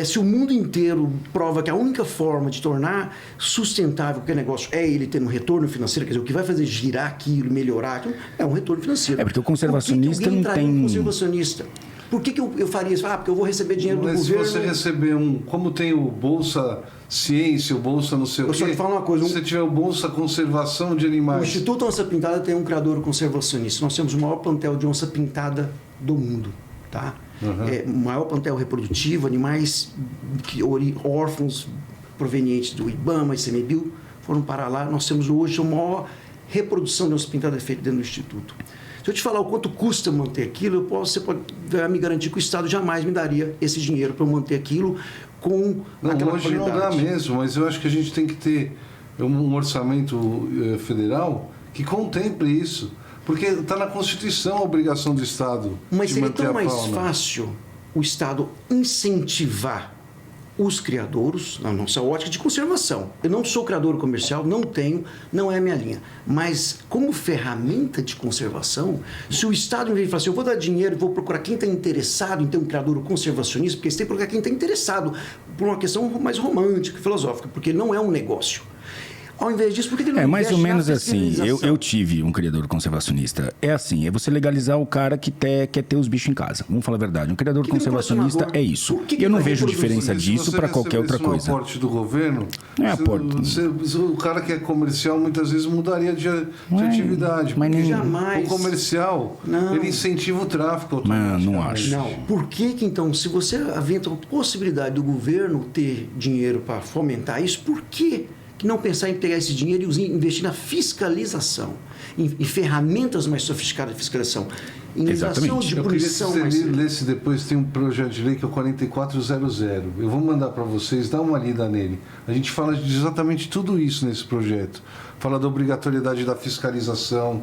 se o mundo inteiro prova que a única forma de tornar sustentável qualquer negócio é ele ter um retorno financeiro, quer dizer, o que vai fazer girar aquilo, melhorar aquilo, é um retorno financeiro. É porque o conservacionista não tem... Um conservacionista? Por que eu faria isso? Porque eu vou receber dinheiro do governo... Mas se você receber como tem o Bolsa Ciência, o Bolsa não sei o quê... Eu só te falo uma coisa... Se você tiver o Bolsa Conservação de Animais... O Instituto Onça Pintada tem um criador conservacionista. Nós temos o maior plantel de onça pintada do mundo, tá? O maior plantel reprodutivo, animais órfãos provenientes do IBAMA e CMBio foram para lá. Nós temos hoje a maior reprodução de onça pintada feita dentro do Instituto. Se eu te falar o quanto custa manter aquilo, você pode me garantir que o Estado jamais me daria esse dinheiro para eu manter aquilo com aquela hoje qualidade. Não dá mesmo, mas eu acho que a gente tem que ter um orçamento federal que contemple isso. Porque está na Constituição a obrigação do Estado. Mas de seria manter tão a mais fauna. fácil o Estado incentivar os criadouros, na nossa ótica de conservação. Eu não sou criador comercial, não tenho, não é a minha linha. Mas como ferramenta de conservação, se o Estado, em vez de falar assim, eu vou dar dinheiro, vou procurar quem está interessado em ter um criador conservacionista, porque você tem que procurar quem está interessado por uma questão mais romântica, filosófica, porque não é um negócio. Ao invés disso, por que ele não mais ou investe menos na assim. fiscalização? Eu tive um criador conservacionista. É assim, é você legalizar o cara que quer ter os bichos em casa. Vamos falar a verdade. Um criador conservacionista é isso. Eu não vejo diferença disso para qualquer outra coisa. Se aporte do governo, não é aporte. O cara que é comercial muitas vezes mudaria de atividade. Mas nem... jamais. O comercial, ele incentiva o tráfico. Não acho. Não. Por que então, se você aventa a possibilidade do governo ter dinheiro para fomentar isso, por que não pensar em pegar esse dinheiro e investir na fiscalização, em ferramentas mais sofisticadas de fiscalização, em legislação de punição mais... Eu queria que você lesse depois, tem um projeto de lei que é o 4400. Eu vou mandar para vocês, dá uma lida nele. A gente fala de exatamente tudo isso nesse projeto. Fala da obrigatoriedade da fiscalização,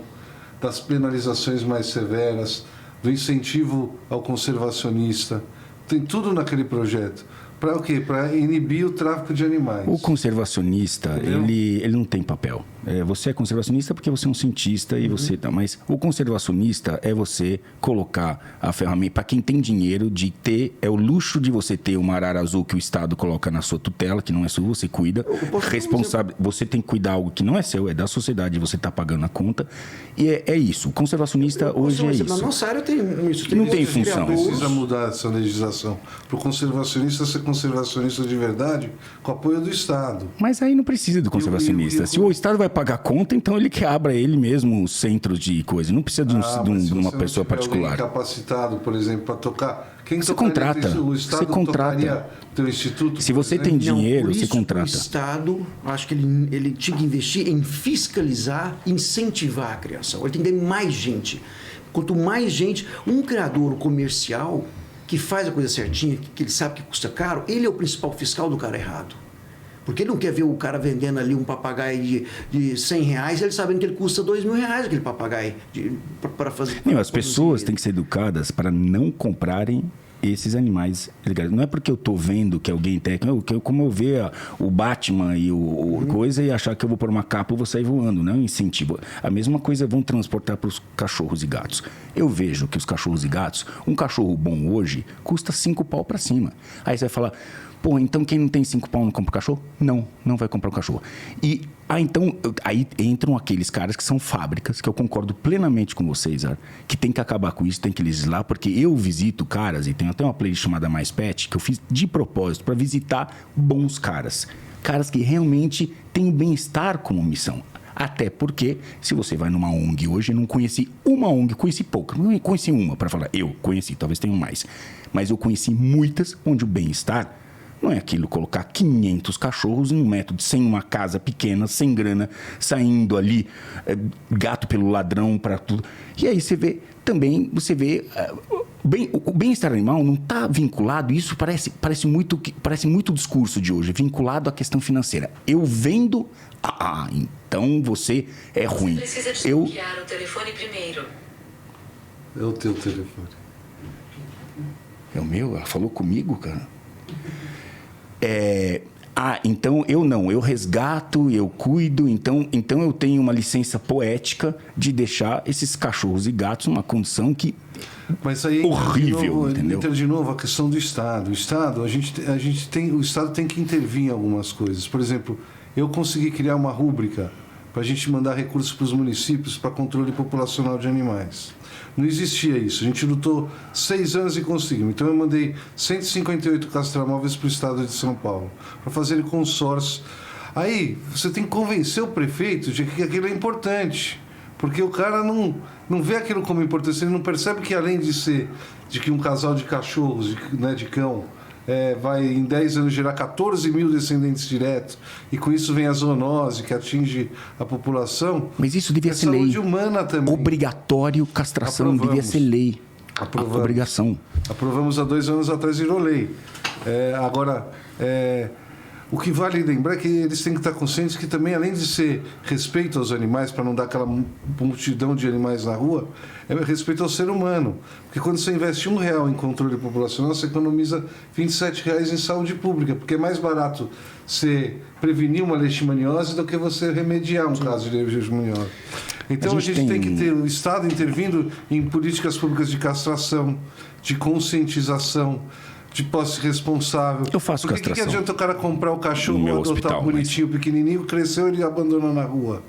das penalizações mais severas, do incentivo ao conservacionista. Tem tudo naquele projeto. Para o quê? Para inibir o tráfico de animais. O conservacionista, ele não tem papel. Você é conservacionista porque você é um cientista e você tá. Mas o conservacionista é você colocar a ferramenta. Para quem tem dinheiro de ter, é o luxo de você ter uma arara azul que o Estado coloca na sua tutela, que não é sua, você cuida. Responsável, você tem que cuidar algo que não é seu, é da sociedade, você está pagando a conta. E é isso. O conservacionista hoje é isso. Na nossa área tem isso. Não tem função. Precisa mudar essa legislação. Para o conservacionista ser conservacionista de verdade, com apoio do Estado. Mas aí não precisa do conservacionista. Se o Estado vai vai pagar conta, então ele que abra ele mesmo os centros de coisa. Não precisa de uma pessoa particular. Alguém capacitado, por exemplo, para tocar. Quem você contrata. O Estado você contrata. Teu instituto. Se você tem dinheiro, não, você contrata. O Estado, acho que ele tinha que investir em fiscalizar, incentivar a criação. Ele tem que ter mais gente. Quanto mais gente, um criador comercial que faz a coisa certinha, que ele sabe que custa caro, ele é o principal fiscal do cara errado. Porque ele não quer ver o cara vendendo ali um papagaio de 100 reais, ele sabendo que ele custa 2 mil reais aquele papagaio para fazer. Não, as pessoas têm que ser educadas para não comprarem esses animais. Não é porque eu tô vendo que alguém tem, como eu ver o Batman e o coisa e achar que eu vou pôr uma capa e vou sair voando, não é um incentivo. A mesma coisa vão transportar para os cachorros e gatos. Eu vejo que os cachorros e gatos, um cachorro bom hoje custa 5 pau para cima. Aí você vai falar, pô, então quem não tem 5 pau não compra o cachorro? Não vai comprar o cachorro. E então, aí entram aqueles caras que são fábricas, que eu concordo plenamente com vocês, que tem que acabar com isso, tem que legislar, porque eu visito caras, e tenho até uma playlist chamada Mais Pet, que eu fiz de propósito para visitar bons caras. Caras que realmente têm o bem-estar como missão. Até porque, se você vai numa ONG hoje, eu não conheci uma ONG, conheci pouca, não conheci uma para falar, eu conheci, talvez tenham mais. Mas eu conheci muitas onde o bem-estar não é aquilo, colocar 500 cachorros em um método, sem uma casa pequena, sem grana, saindo ali, gato pelo ladrão para tudo. E aí você vê, o bem-estar animal não está vinculado, isso parece muito discurso de hoje, vinculado à questão financeira. Eu vendo, então você é ruim. Você precisa desbloquear o telefone primeiro. É o teu telefone. É o meu? Ela falou comigo, cara? Então eu resgato, eu cuido, então eu tenho uma licença poética de deixar esses cachorros e gatos numa condição que mas aí horrível, entendeu? Entra de novo a questão do Estado. O Estado, o Estado tem que intervir em algumas coisas. Por exemplo, eu consegui criar uma rúbrica para a gente mandar recursos para os municípios para controle populacional de animais. Não existia isso. A gente lutou 6 anos e conseguimos. Então eu mandei 158 castramóveis para o estado de São Paulo, para fazerem consórcio. Aí você tem que convencer o prefeito de que aquilo é importante. Porque o cara não vê aquilo como importante. Ele não percebe que além de que um casal de cachorros, de cão, vai em 10 anos gerar 14 mil descendentes diretos, e com isso vem a zoonose que atinge a população. Mas isso devia ser lei. Saúde humana também. Obrigatório, castração devia ser lei. Aprovamos. Obrigação. Aprovamos há 2 anos atrás, virou lei. O que vale lembrar é que eles têm que estar conscientes que também, além de ser respeito aos animais, para não dar aquela multidão de animais na rua, é respeito ao ser humano. Porque quando você investe R$1 em controle populacional, você economiza R$27 em saúde pública, porque é mais barato você prevenir uma leishmaniose do que você remediar um caso de leishmaniose. Então a gente tem que ter o Estado intervindo em políticas públicas de castração, de conscientização, de posse responsável. Eu faço castração. Por que adianta o cara comprar o cachorro, adotar hospital, bonitinho, pequenininho, cresceu e ele abandona na rua?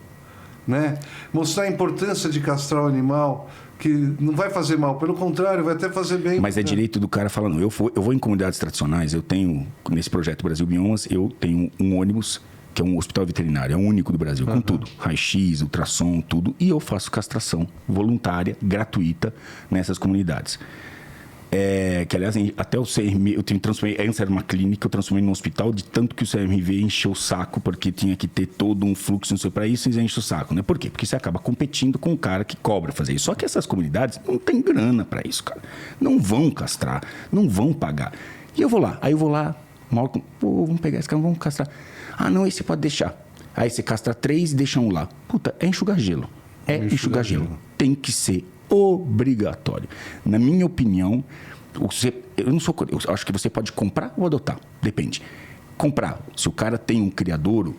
Né? Mostrar a importância de castrar o animal, que não vai fazer mal, pelo contrário, vai até fazer bem. Mas é direito do cara falar, não, eu vou em comunidades tradicionais, eu tenho, nesse projeto Brasil Biomas, eu tenho um ônibus, que é um hospital veterinário, é o único do Brasil, com tudo, raio-x, ultrassom, tudo, e eu faço castração voluntária, gratuita, nessas comunidades. Que aliás, até o CRM, eu transformei, antes era uma clínica, eu transformei num hospital, de tanto que o CRMV encheu o saco, porque tinha que ter todo um fluxo, não sei, para isso, e enche o saco, né? Por quê? Porque você acaba competindo com o cara que cobra fazer isso. Só que essas comunidades não tem grana para isso, cara. Não vão castrar, não vão pagar. E eu vou lá, Malcolm, vamos pegar esse cara, vamos castrar. Não, esse pode deixar. Aí você castra 3 e deixa um lá. Puta, é enxugar gelo. Enxugar gelo. Tem que ser obrigatório. Na minha opinião, eu acho que você pode comprar ou adotar, depende. Comprar, se o cara tem um criador,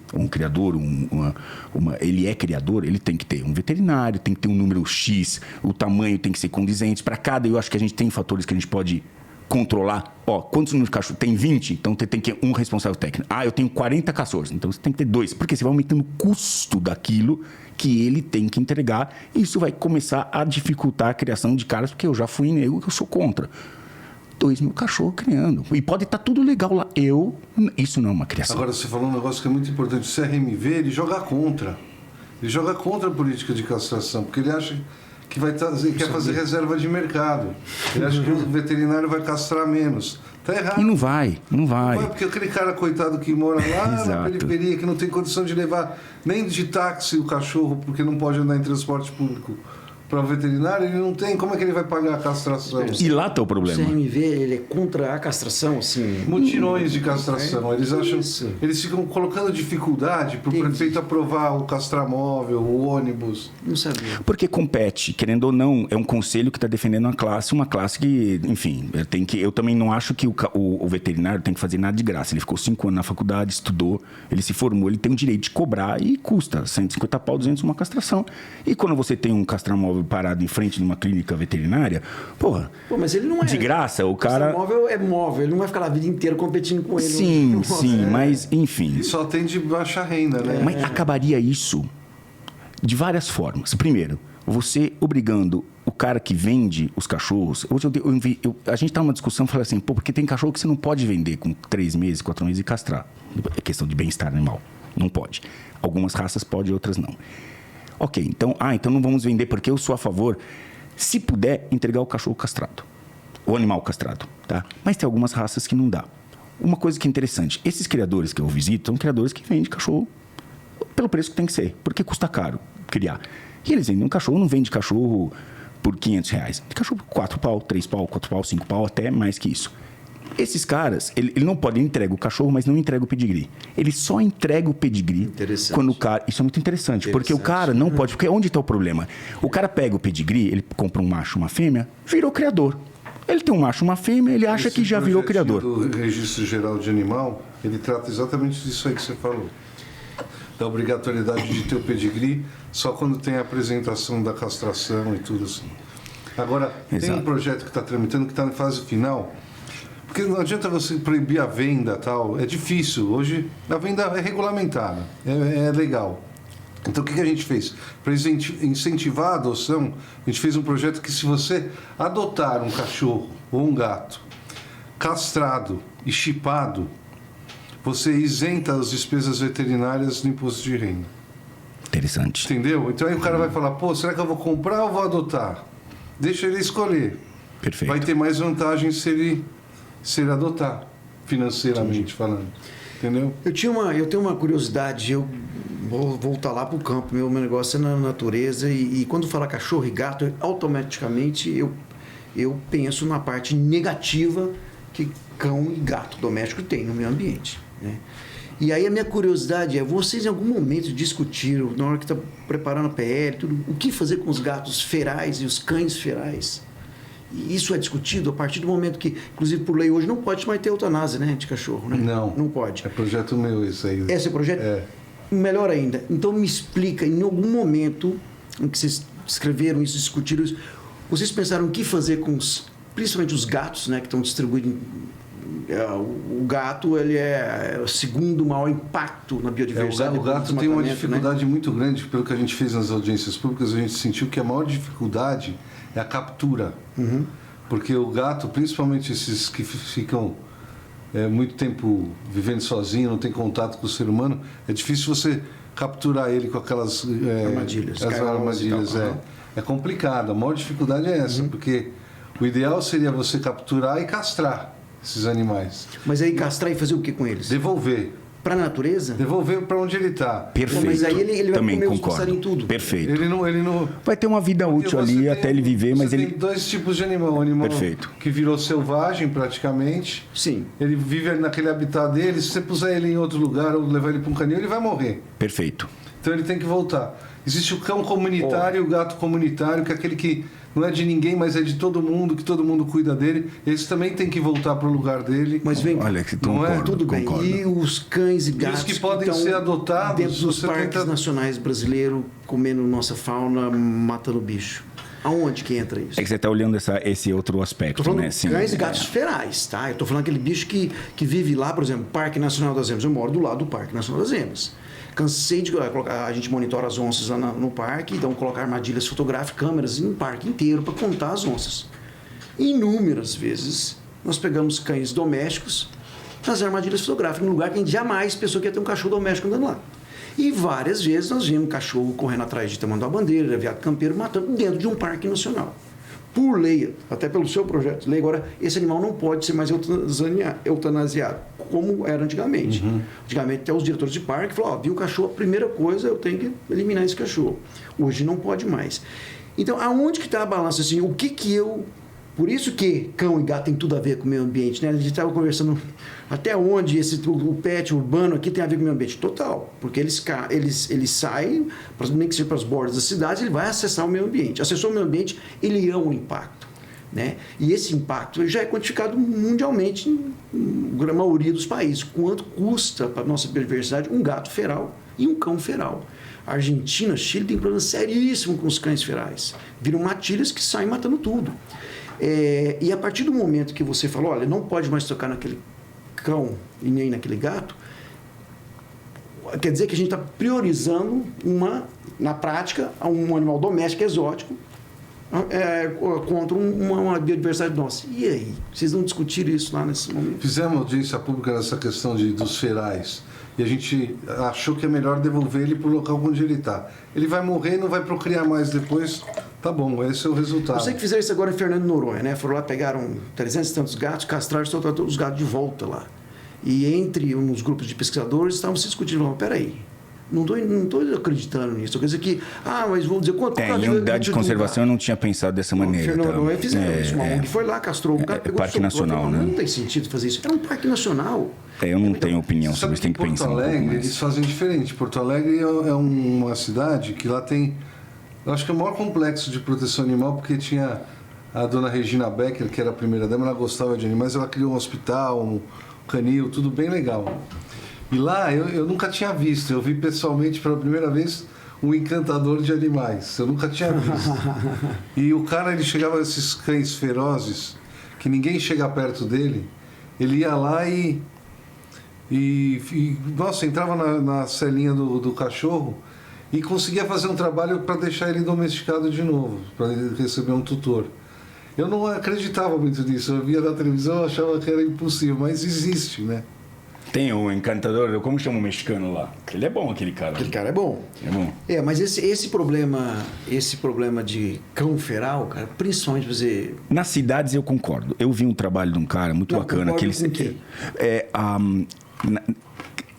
ele é criador, ele tem que ter um veterinário, tem que ter um número X, o tamanho tem que ser condizente. Para cada, eu acho que a gente tem fatores que a gente pode controlar. Quantos números de cachorro? Tem 20, então você tem que ter um responsável técnico. Eu tenho 40 cachorros, então você tem que ter 2, porque você vai aumentando o custo daquilo que ele tem que entregar, e isso vai começar a dificultar a criação de caras, porque eu já fui nego que eu sou contra. 2 mil cachorros criando. E pode estar tudo legal lá. Isso não é uma criação. Agora, você falou um negócio que é muito importante. O CRMV, ele joga contra. Ele joga contra a política de castração, porque ele acha que quer fazer reserva de mercado. Ele acha que o veterinário vai castrar menos. Tá errado. E não vai. Não vai, porque aquele cara coitado que mora lá na periferia, que não tem condição de levar nem de táxi o cachorro, porque não pode andar em transporte público para o veterinário, ele não tem. Como é que ele vai pagar a castração? E lá está o problema. O CMV, ele é contra a castração, assim... Mutirões de castração. Eles acham... Eles ficam colocando dificuldade para o prefeito aprovar o castramóvel, o ônibus. Não sabia. Porque compete, querendo ou não, é um conselho que está defendendo uma classe que, enfim, eu também não acho que o veterinário tem que fazer nada de graça. Ele ficou 5 anos na faculdade, estudou, ele se formou, ele tem o direito de cobrar e custa 150 pau, 200 uma castração. E quando você tem um castramóvel parado em frente de uma clínica veterinária, porra, mas ele não é... De graça, o cara... O móvel é móvel, ele não vai ficar lá a vida inteira competindo com ele. Sim, mas, enfim... E só tem de baixa renda, né? Mas acabaria isso de várias formas. Primeiro, você obrigando o cara que vende os cachorros... a gente tá numa discussão, falando assim, porque tem cachorro que você não pode vender com 3 meses, 4 meses e castrar. É questão de bem-estar animal. Não pode. Algumas raças podem, outras não. Ok, então não vamos vender porque eu sou a favor, se puder, entregar o cachorro castrado. O animal castrado, tá? Mas tem algumas raças que não dá. Uma coisa que é interessante, esses criadores que eu visito são criadores que vendem cachorro pelo preço que tem que ser, porque custa caro criar. E eles vendem um cachorro, não vende cachorro por R$500. De cachorro por 4 pau, 3 pau, 4 pau, 5 pau, até mais que isso. Esses caras, ele não pode entregar o cachorro, mas não entrega o pedigree. Ele só entrega o pedigree quando o cara... Isso é muito interessante, porque o cara não pode... Porque onde está o problema? O cara pega o pedigree, ele compra um macho, uma fêmea, virou criador. Ele tem um macho, uma fêmea, ele acha que já virou criador. O Registro Geral de Animal, ele trata exatamente disso aí que você falou. Da obrigatoriedade de ter o pedigree só quando tem a apresentação da castração e tudo assim. Agora, tem um projeto que está tramitando, que está na fase final... Porque não adianta você proibir a venda tal, é difícil. Hoje a venda é regulamentada, é legal. Então o que a gente fez? Para incentivar a adoção, a gente fez um projeto que se você adotar um cachorro ou um gato castrado e chipado, você isenta as despesas veterinárias do imposto de renda. Interessante. Entendeu? Então aí o cara vai falar, será que eu vou comprar ou vou adotar? Deixa ele escolher. Perfeito. Vai ter mais vantagem se ele adotar, financeiramente falando. Entendeu? Eu tenho uma curiosidade, eu vou voltar lá para o campo, meu negócio é na natureza, e quando fala cachorro e gato, automaticamente eu penso na parte negativa que cão e gato doméstico tem no meio ambiente, né? E aí a minha curiosidade é, vocês em algum momento discutiram, na hora que está preparando a PL, tudo, o que fazer com os gatos ferais e os cães ferais? E isso é discutido a partir do momento que, inclusive por lei hoje, não pode mais ter eutanásia, né, de cachorro, né? Não pode. É projeto meu isso aí. Esse é projeto? É. Melhor ainda. Então me explica, em algum momento em que vocês escreveram isso, discutiram isso, vocês pensaram o que fazer com principalmente os gatos, né, que estão distribuindo. O gato, ele é o segundo maior impacto na biodiversidade. O gato tem uma dificuldade, né, muito grande, pelo que a gente fez nas audiências públicas, a gente sentiu que a maior dificuldade é a captura. Uhum. Porque o gato, principalmente esses que ficam muito tempo vivendo sozinho, não tem contato com o ser humano, é difícil você capturar ele com aquelas armadilhas. As armadilhas, é complicado. A maior dificuldade é essa, porque o ideal seria você capturar e castrar esses animais. Mas aí castrar e fazer o que com eles? Devolver. Para a natureza? Devolver para onde ele está. Perfeito. Mas aí ele vai também comer concordo. os passarinhos tudo. Perfeito. Ele não... Vai ter uma vida útil ali até ele viver, mas ele... Tem 2 tipos de animal. Um animal Perfeito. que virou selvagem praticamente. Sim. Ele vive naquele habitat dele. Se você puser ele em outro lugar ou levar ele para um canil, ele vai morrer. Perfeito. Então ele tem que voltar. Existe o cão comunitário e o gato comunitário, que é aquele que não é de ninguém, mas é de todo mundo, que todo mundo cuida dele. Eles também têm que voltar para o lugar dele. Mas vem, olha, que não concordo, é? Tudo bem. Concordo. E os cães e gatos os que podem ser adotados dentro dos parques nacionais brasileiros, comendo nossa fauna, matando bicho. Aonde que entra isso? É que você está olhando esse outro aspecto, Tô falando né? Sim, cães e gatos ferais, tá? Eu tô falando aquele bicho que vive lá, por exemplo, Parque Nacional das Emas. Eu moro do lado do Parque Nacional das Emas. Cansei de colocar, a gente monitora as onças lá no parque, então colocar armadilhas fotográficas, câmeras no parque inteiro para contar as onças. Inúmeras vezes nós pegamos cães domésticos nas armadilhas fotográficas, num lugar que a gente jamais pensou que ia ter um cachorro doméstico andando lá. E várias vezes nós vimos cachorro correndo atrás de tamanduá-bandeira, veado campeiro, matando dentro de um parque nacional. Por lei, até pelo seu projeto de lei, agora, esse animal não pode ser mais eutanasiado, como era antigamente. Antigamente, até os diretores de parque falaram, viu o cachorro, a primeira coisa, eu tenho que eliminar esse cachorro. Hoje não pode mais. Então, aonde que está a balança? Assim, o que eu... Por isso que cão e gato tem tudo a ver com o meio ambiente, né? A gente estava conversando até onde o pet urbano aqui tem a ver com o meio ambiente. Total, porque eles saem, nem que seja para as bordas das cidades, ele vai acessar o meio ambiente. Acessou o meio ambiente, ele é um impacto, né? E esse impacto já é quantificado mundialmente na maioria dos países. Quanto custa para a nossa biodiversidade um gato feral e um cão feral? A Argentina, Chile tem problema seríssimo com os cães ferais. Viram matilhas que saem matando tudo. E a partir do momento que você falou, olha, não pode mais tocar naquele cão e nem naquele gato, quer dizer que a gente está priorizando na prática, um animal doméstico exótico contra uma biodiversidade nossa. E aí? Vocês não discutiram isso lá nesse momento? Fizemos audiência pública nessa questão dos ferais. E a gente achou que é melhor devolver ele para o local onde ele está. Ele vai morrer e não vai procriar mais depois. Tá bom, esse é o resultado. Eu sei que fizeram isso agora em Fernando de Noronha, né? Foram lá, pegaram 300 e tantos gatos, castraram e soltaram todos os gatos de volta lá. E entre uns grupos de pesquisadores estavam se discutindo, peraí, não estou acreditando nisso. Quer dizer que, mas vamos dizer, quanto... Em unidade de conservação eu não tinha pensado dessa maneira. Fernando de Noronha fizeram isso, uma ONG foi lá, castrou um gato, pegou parque nacional, né? Não tem sentido fazer isso. É um parque nacional. Eu não tenho opinião sobre isso, tem que pensar um pouco mais. Porto Alegre, eles fazem diferente. Porto Alegre é uma cidade que lá tem... Eu acho que é o maior complexo de proteção animal, porque tinha a dona Regina Becker, que era a primeira dama, ela gostava de animais, ela criou um hospital, um canil, tudo bem legal. E lá eu nunca tinha visto, eu vi pessoalmente pela primeira vez um encantador de animais, eu nunca tinha visto. E o cara, ele chegava a esses cães ferozes, que ninguém chega perto dele, ele ia lá e nossa, entrava na celinha do cachorro, e conseguia fazer um trabalho para deixar ele domesticado de novo, para ele receber um tutor. Eu não acreditava muito nisso, eu via na televisão, eu achava que era impossível, mas existe, né? Tem o encantador, como chama o mexicano lá? Ele é bom, aquele cara. Aquele cara é bom. É bom. Mas esse problema de cão feral, cara, principalmente você... Nas cidades eu concordo. Eu vi um trabalho de um cara muito bacana que ele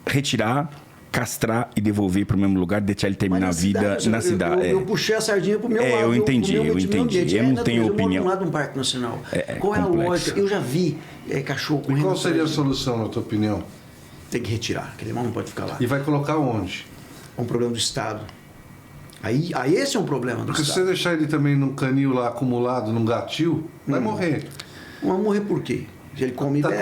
retirar, castrar e devolver para o mesmo lugar, deixar ele terminar a vida na cidade. Eu puxei a sardinha para o meu lado. Eu entendi. Eu não tenho opinião. Eu moro num parque nacional. Qual é a lógica? Eu já vi cachorro correndo. E qual seria a solução, na tua opinião? Tem que retirar. Aquele animal não pode ficar lá. E vai colocar onde? É um problema do Estado. Aí esse é um problema do Porque Estado. se você deixar ele também num canil lá acumulado, num gatil, vai morrer. Vai morrer por quê? Ele come e bebe.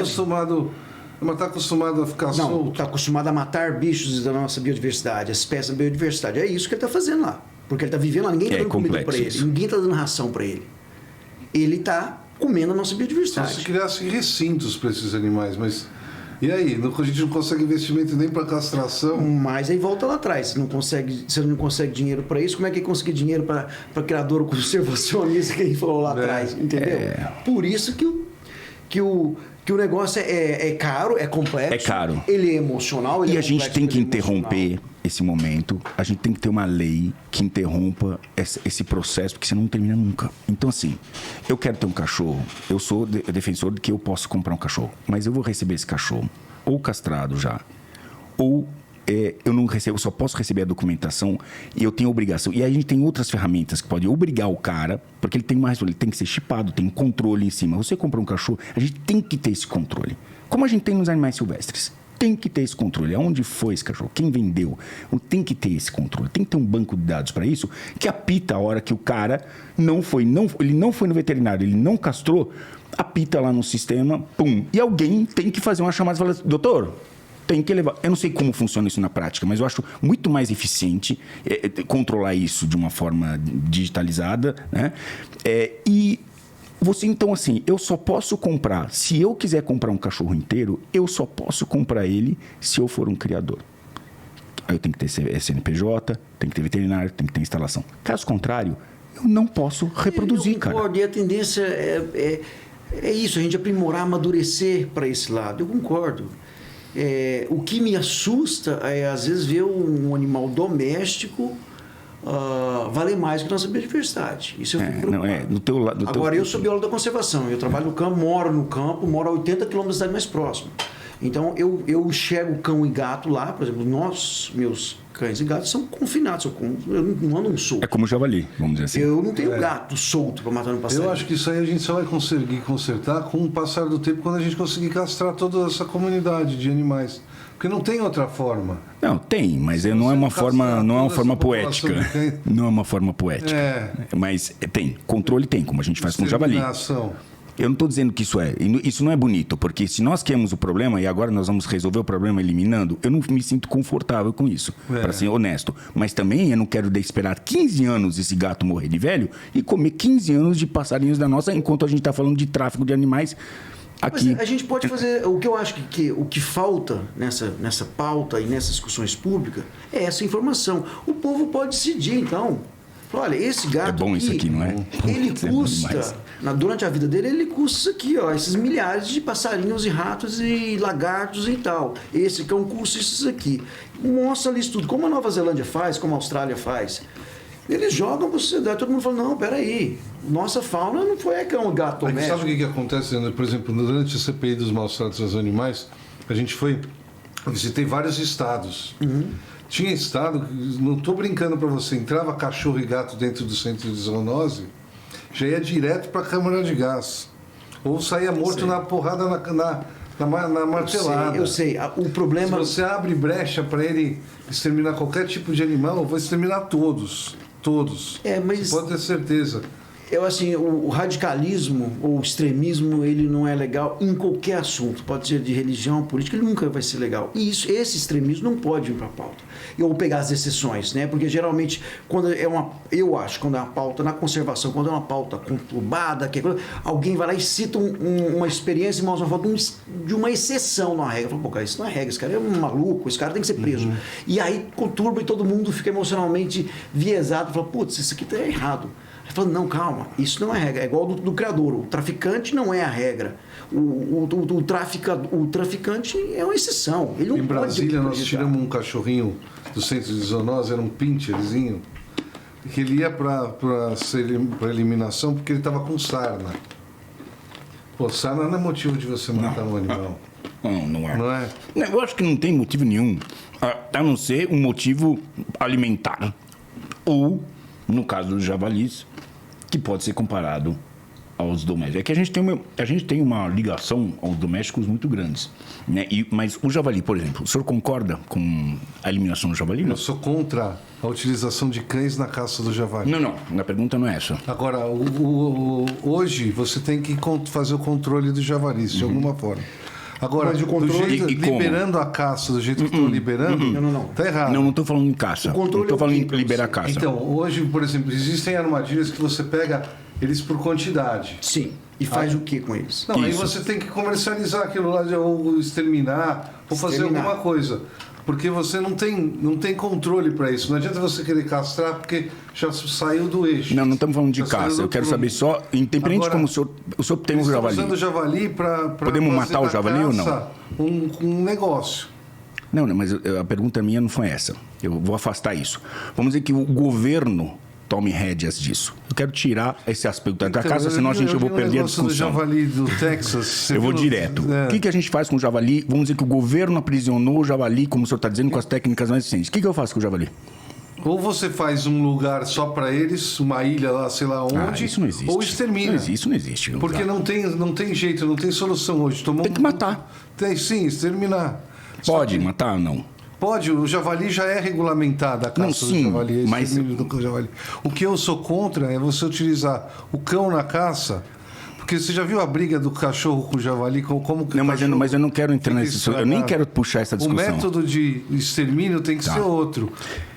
Mas está acostumado a ficar solto. Não, está acostumado a matar bichos da nossa biodiversidade, as espécies da biodiversidade. É isso que ele está fazendo lá. Porque ele está vivendo lá, ninguém está dando comida para ele, ninguém está dando ração para ele. Ele está comendo a nossa biodiversidade. Se criasse recintos para esses animais, mas... E aí? A gente não consegue investimento nem para castração? Mas aí volta lá atrás. Você não consegue dinheiro para isso, como é que conseguir dinheiro para criador conservacionista que a gente falou lá atrás? Entendeu? Por isso que o negócio é caro, é complexo. É caro. Ele é emocional. E a gente tem que interromper esse momento. A gente tem que ter uma lei que interrompa esse processo, porque senão não termina nunca. Então, assim, eu quero ter um cachorro. Eu sou defensor de que eu posso comprar um cachorro. Mas eu vou receber esse cachorro ou castrado já, ou eu não recebo, eu só posso receber a documentação e eu tenho obrigação. E aí a gente tem outras ferramentas que podem obrigar o cara, porque ele tem que ser chipado, tem um controle em cima. Você compra um cachorro, a gente tem que ter esse controle. Como a gente tem nos animais silvestres. Tem que ter esse controle. Aonde foi esse cachorro? Quem vendeu? Tem que ter esse controle. Tem que ter um banco de dados para isso, que apita a hora que o cara ele não foi no veterinário, ele não castrou, apita lá no sistema, pum. E alguém tem que fazer uma chamada e falar, doutor, tem que levar. Eu não sei como funciona isso na prática, mas eu acho muito mais eficiente controlar isso de uma forma digitalizada, né? E você, então, assim, eu só posso comprar, se eu quiser comprar um cachorro inteiro, eu só posso comprar ele se eu for um criador. Aí eu tenho que ter CNPJ, tem que ter veterinário, tem que ter instalação. Caso contrário, eu não posso reproduzir, cara. Eu concordo, e a tendência é isso, a gente aprimorar, amadurecer para esse lado. Eu concordo. O que me assusta é, às vezes, ver um animal doméstico valer mais que a nossa biodiversidade. Isso eu fico preocupado. Agora, eu sou biólogo da conservação. Eu trabalho no campo, moro no campo, moro a 80 quilômetros da cidade mais próxima. Então, eu enxergo cão e gato lá. Por exemplo, meus cães e gatos são confinados. Eu não ando solto. É como o javali, vamos dizer assim. Eu não tenho gato solto para matar no passarinho. Eu acho que isso aí a gente só vai conseguir consertar com o passar do tempo, quando a gente conseguir castrar toda essa comunidade de animais. Porque não tem outra forma. Não, tem, mas não é uma forma poética. Não é uma forma poética. Mas tem. Controle tem, como a gente faz com o javali. Eu não estou dizendo que isso não é bonito, porque se nós queremos o problema e agora nós vamos resolver o problema eliminando, eu não me sinto confortável com isso, para ser honesto. Mas também eu não quero esperar 15 anos esse gato morrer de velho e comer 15 anos de passarinhos da nossa, enquanto a gente está falando de tráfico de animais aqui. Mas a gente pode fazer... O que eu acho que o que falta nessa pauta e nessas discussões públicas é essa informação. O povo pode decidir, então... Olha, esse gato é bom isso aqui, não é? Ele custa, durante a vida dele, ele custa isso aqui, ó, esses milhares de passarinhos e ratos e lagartos e tal. Esse cão custa isso aqui. Mostra ali isso tudo, como a Nova Zelândia faz, como a Austrália faz. Eles jogam para a sociedade, todo mundo fala, não, peraí, nossa fauna não foi cão, gato doméstico. Sabe o que acontece, por exemplo, durante a CPI dos maus-tratos aos animais, eu visitei vários estados. Tinha estado, não estou brincando para você, entrava cachorro e gato dentro do centro de zoonose, já ia direto para a câmara de gás. Ou saía morto na porrada na martelada. Eu sei. O problema... Se você abre brecha para ele exterminar qualquer tipo de animal, eu vou exterminar todos. Todos. Mas... Você pode ter certeza. O radicalismo ou o extremismo, ele não é legal em qualquer assunto. Pode ser de religião, política, ele nunca vai ser legal. E esse extremismo não pode ir para a pauta. Eu vou pegar as exceções, né? Porque geralmente, quando é uma pauta na conservação, quando é uma pauta conturbada, alguém vai lá e cita uma experiência e mostra uma foto de uma exceção na regra. Fala, pô, cara, isso não é regra, esse cara é um maluco, esse cara tem que ser preso. E aí conturba e todo mundo fica emocionalmente viesado, fala, putz, isso aqui tá errado. Falando, não, calma, isso não é regra, é igual do criador, o traficante não é a regra, o traficante é uma exceção. Ele não em Brasília nós tiramos um cachorrinho do centro de zoonose, era um pincherzinho, que ele ia para eliminação porque ele estava com sarna. Pô, sarna não é motivo de você matar um animal. Não é. Não é? Eu acho que não tem motivo nenhum, a não ser um motivo alimentar. Ou, no caso dos javalis, que pode ser comparado aos domésticos. É que a gente tem uma ligação aos domésticos muito grandes, né? Mas o javali, por exemplo, o senhor concorda com a eliminação do javali? Não? Eu sou contra a utilização de cães na caça do javali. Não, a pergunta não é essa. Agora, hoje você tem que fazer o controle dos javalis, de alguma forma. Agora, mas o controle liberando a caça do jeito que estão liberando, não. Tá errado. Não estou falando em caça. Não estou falando em liberar a caça. Então, hoje, por exemplo, existem armadilhas que você pega eles por quantidade. Sim. E faz o que com eles? Não, aí você tem que comercializar aquilo lá, ou exterminar, ou fazer alguma coisa. Porque você não tem controle para isso. Não adianta você querer castrar porque já saiu do eixo. Não estamos falando de caça. Eu quero saber só, independente agora, como o senhor tem um javali. Usando o javali para podemos matar o javali ou não? Um negócio. Não, mas a pergunta minha não foi essa. Eu vou afastar isso. Vamos dizer que o governo tome rédeas disso. Eu quero tirar esse aspecto da caça, senão eu vou perder a discussão. Do javali do Texas. Eu vou direto. O que a gente faz com o javali? Vamos dizer que o governo aprisionou o javali, como o senhor está dizendo, com as técnicas mais eficientes. O que eu faço com o javali? Ou você faz um lugar só para eles, uma ilha lá, sei lá onde, isso não existe. Ou extermina. Isso não existe. Porque não tem jeito, não tem solução hoje. Tem que matar. Tem sim, exterminar. Pode matar ou não? Pode, o javali já é regulamentada a caça do javali, mas... do javali. O que eu sou contra é você utilizar o cão na caça, porque você já viu a briga do cachorro com o javali, como que não, mas eu não quero entrar nesse... Eu nem quero puxar essa discussão. O método de extermínio tem que ser outro.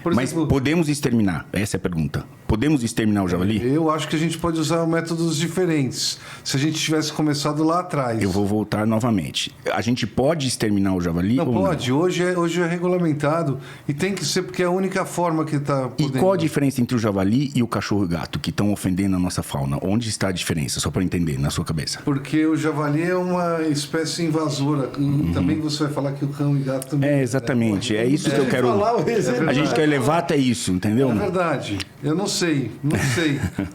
Por Mas exemplo, podemos exterminar? Essa é a pergunta. Podemos exterminar o javali? eu acho que a gente pode usar métodos diferentes. Se a gente tivesse começado lá atrás. Eu vou voltar novamente. A gente pode exterminar o javali Não ou pode. não? Hoje é regulamentado e tem que ser porque é a única forma que está E podendo. qual a diferença entre o javali e o cachorro-gato que estão ofendendo a nossa fauna? Onde está a diferença? Só para entender na sua cabeça. Porque o javali é uma espécie invasora. Também você vai falar que o cão e gato também. É, exatamente. É isso que eu quero... Falar o A exemplo. gente quer levar até isso, entendeu? É verdade. Eu não sei.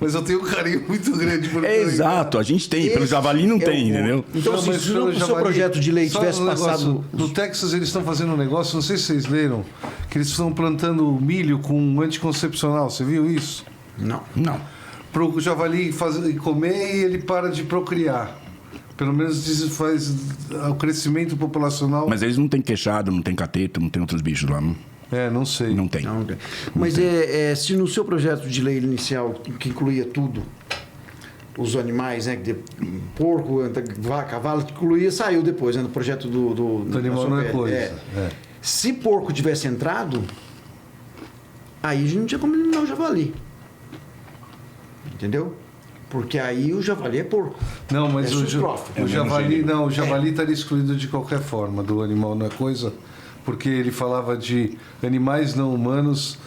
Mas eu tenho um carinho muito grande por É exato, a gente tem. Pelo javali não tem, entendeu? Então, Não, se mas não pelo o seu javali- projeto de lei só tivesse um negócio, passado... No Texas eles estão fazendo um negócio, não sei se vocês leram, que eles estão plantando milho com um anticoncepcional. Você viu isso? Não. Não. Para o javali comer e ele para de procriar. Pelo menos faz o crescimento populacional. Mas eles não têm queixada, não tem cateto, não tem outros bichos lá. Não sei. Não tem. Não, mas se no seu projeto de lei inicial, que incluía tudo, os animais, né, porco, vaca, cavalo, que incluía, saiu depois, né, no projeto do animal da não é sua coisa. PL. É. Se porco tivesse entrado, aí a gente não tinha como eliminar o javali. Entendeu? Porque aí o javali é porco. Não, mas É sustrófico. o javali não, o javali estaria excluído de qualquer forma do animal, não é coisa, porque ele falava de animais não humanos,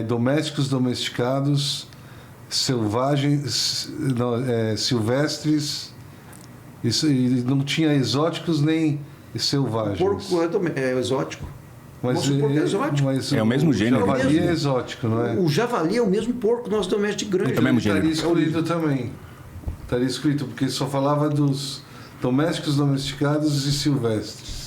domésticos, domesticados, selvagens, silvestres, e não tinha exóticos nem selvagens. O porco é exótico. Mas, Nosso porco é exótico. mas É o mesmo gênero. O javali É o mesmo. é exótico, não é? O javali é o mesmo porco nosso doméstico grande. É o mesmo Estaria gênero. excluído também. Estaria excluído, porque só falava dos domésticos, domesticados e silvestres.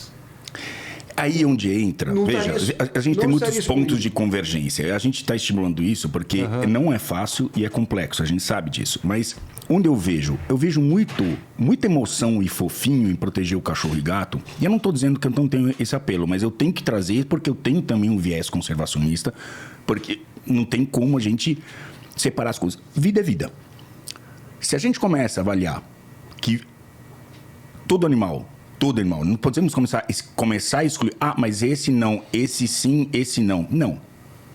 Aí onde entra, Não veja, estaria- a gente não tem muitos estaria pontos excluído. de convergência. A gente está estimulando isso porque não é fácil e é complexo, a gente sabe disso. Mas onde eu vejo muita emoção e fofinho em proteger o cachorro e gato. E eu não estou dizendo que eu não tenho esse apelo, mas eu tenho que trazer porque eu tenho também um viés conservacionista, porque não tem como a gente separar as coisas. Vida é vida. Se a gente começa a avaliar que todo animal, não podemos começar a excluir, mas esse não, esse sim, esse não. Não.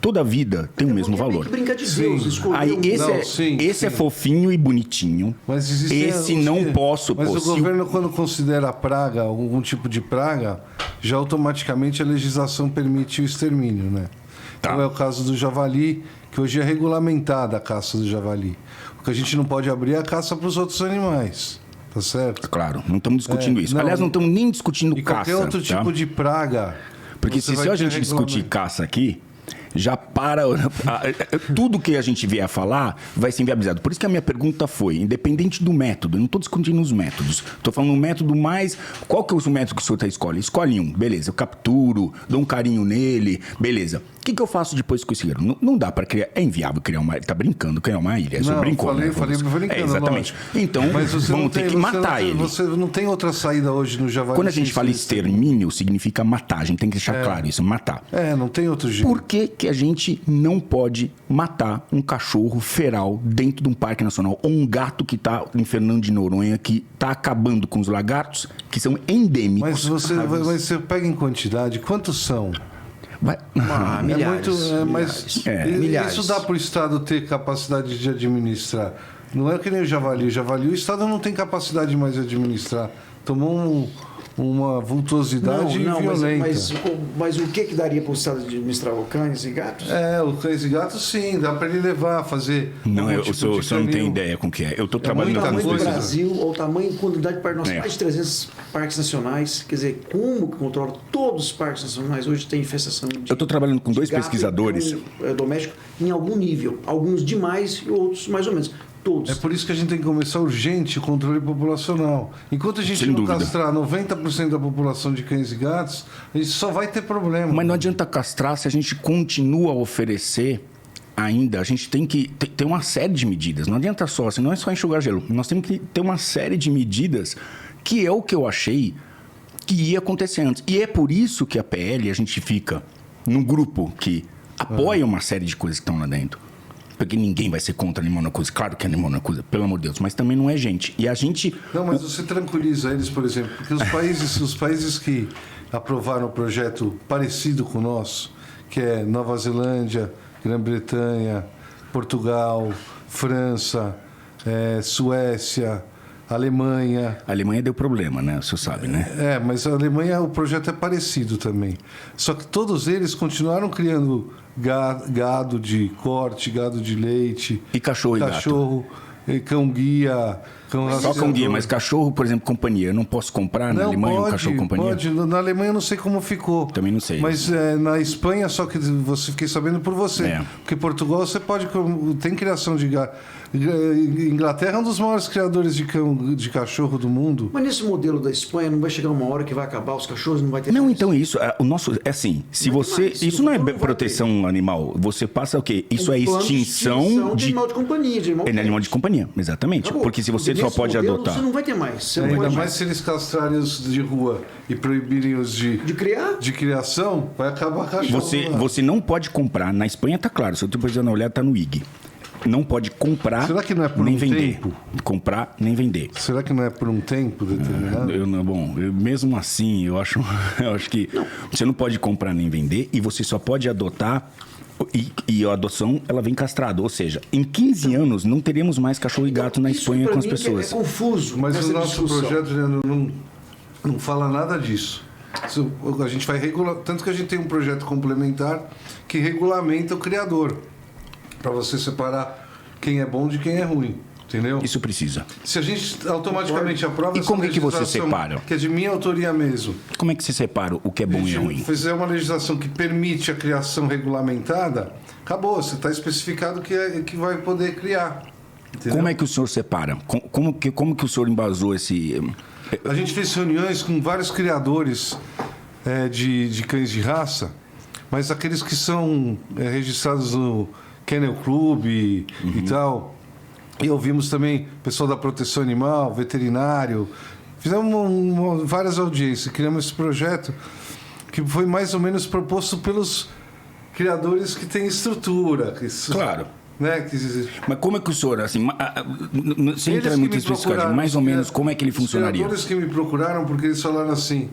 Toda vida tem o mesmo Porque é meio valor. que brinca de Deus, escolher Aí um- esse é fofinho e bonitinho. Mas existem Esse os não que- posso. Mas pô, o se governo, quando considera praga, algum tipo de praga, já automaticamente a legislação permite o extermínio, né? Tá. Então é o caso do javali, que hoje é regulamentada a caça do javali. O que a gente não pode abrir é a caça para os outros animais. Tá certo? Claro, não estamos discutindo isso. não. Aliás, não estamos nem discutindo E caça. qualquer outro tá? tipo de praga. Porque você se vai a ter gente discutir regulamento. caça aqui, já para. Tudo que a gente vier a falar vai ser inviabilizado. Por isso que a minha pergunta foi, independente do método, eu não estou discutindo os métodos. Estou falando um método mais. Qual que é o método que o senhor escolhe? Escolhe um, beleza. Eu capturo, dou um carinho nele, beleza. O que eu faço depois com esse guerreiro? Não dá para criar. É inviável criar uma. Ele está brincando, criar uma ilha. Você Não, brincou, falei né? brincando, Exatamente. lógico. Então, Mas você vamos não ter tem- que você matar não tem- ele. Você não tem outra saída hoje no javali. Quando a gente sem fala ser extermínio, significa matar. A gente tem que deixar claro isso, matar. Não tem outro jeito. Por que, que a gente não pode matar um cachorro feral dentro de um parque nacional? Ou um gato que está em Fernando de Noronha, que está acabando com os lagartos, que são endêmicos. Mas você pega em quantidade, quantos são? Vai- milhares, Mas milhares. isso dá para o Estado ter capacidade de administrar. Não é que nem o javali. O javali, o Estado não tem capacidade mais de administrar. Tomou uma vultuosidade violenta. Mas o que daria para o Estado administrar cães e gatos? Os cães e gatos, sim, dá para ele levar, fazer. Não, algum o tipo senhor de não tem canil. ideia com o que é. Eu estou O trabalhando com tamanho as do coisas. Brasil, ou o tamanho e quantidade de parques nacionais, mais de 300 parques nacionais. Quer dizer, como que controla todos os parques nacionais? Hoje tem infestação de Eu estou trabalhando com dois gato e pesquisadores. cão, doméstico em algum nível. Alguns demais e outros mais ou menos. Todos. É por isso que a gente tem que começar urgente o controle populacional. Enquanto a gente Sem não dúvida. castrar 90% da população de cães e gatos, a gente só vai ter problema. Mas não adianta castrar se a gente continua a oferecer ainda. A gente tem que ter uma série de medidas. Não adianta só, senão é só enxugar gelo. Nós temos que ter uma série de medidas que é o que eu achei que ia acontecer antes. E é por isso que a PL, a gente fica num grupo que apoia uma série de coisas que estão lá dentro. Porque ninguém vai ser contra animal na coisa. Claro que animal na coisa, pelo amor de Deus. Mas também não é gente. E a gente... Não, mas você tranquiliza eles, por exemplo, porque os países que aprovaram um projeto parecido com o nosso, que é Nova Zelândia, Grã-Bretanha, Portugal, França, Suécia, Alemanha. A Alemanha deu problema, né? O senhor sabe, né? Mas a Alemanha, o projeto é parecido também. Só que todos eles continuaram criando gado de corte, gado de leite. E cachorro e gato. Cão-guia. Só cão-guia, mas cachorro, por exemplo, companhia. Eu não posso comprar na Alemanha um cachorro companhia? Pode. Na Alemanha eu não sei como ficou. Também não sei. Mas na Espanha, só que você fiquei sabendo por você. Porque Portugal você pode... Tem criação de gado. Inglaterra é um dos maiores criadores de cachorro do mundo. Mas nesse modelo da Espanha não vai chegar uma hora que vai acabar os cachorros, não vai ter Não, mais. então isso, o nosso é assim, se você, isso não é proteção animal, você passa o quê? Isso é extinção de animal de companhia, de animal de companhia, exatamente. Acabou. Porque se você só pode modelo, adotar. Você não vai ter mais. Você não Ainda pode mais se eles castrarem os de rua e proibirem os de criar? De criação, vai acabar cachorro. Você não pode comprar, na Espanha tá claro, se eu depois dar uma olhada, tá no IG. Não pode comprar, será que não é por nem um vender. tempo? Comprar, nem vender. Será que não é por um tempo determinado? Mesmo assim, eu acho que você não pode comprar nem vender e você só pode adotar e a adoção, ela vem castrada. Ou seja, em 15 anos não teremos mais cachorro e gato na Espanha com as pessoas. É confuso. Mas o nosso projeto não fala nada disso. A gente vai regular, tanto que a gente tem um projeto complementar que regulamenta o criador. Para você separar quem é bom de quem é ruim, entendeu? Isso precisa. Se a gente automaticamente aprova e como é que você separa? Que é de minha autoria mesmo. Como é que você separa o que é bom e é ruim? Se fizer uma legislação que permite a criação regulamentada, acabou. Você está especificado que vai poder criar. Entendeu? Como é que o senhor separa? Como que o senhor embasou esse... A gente fez reuniões com vários criadores de cães de raça, mas aqueles que são registrados no Kennel Club e tal. E ouvimos também pessoal da proteção animal, veterinário. Fizemos várias audiências. Criamos esse projeto que foi mais ou menos proposto pelos criadores que têm estrutura. Claro. Né? Mas como é que o senhor, assim, sem entrar muito especificado, mais ou menos como é que ele funcionaria? Os criadores que me procuraram porque eles falaram assim...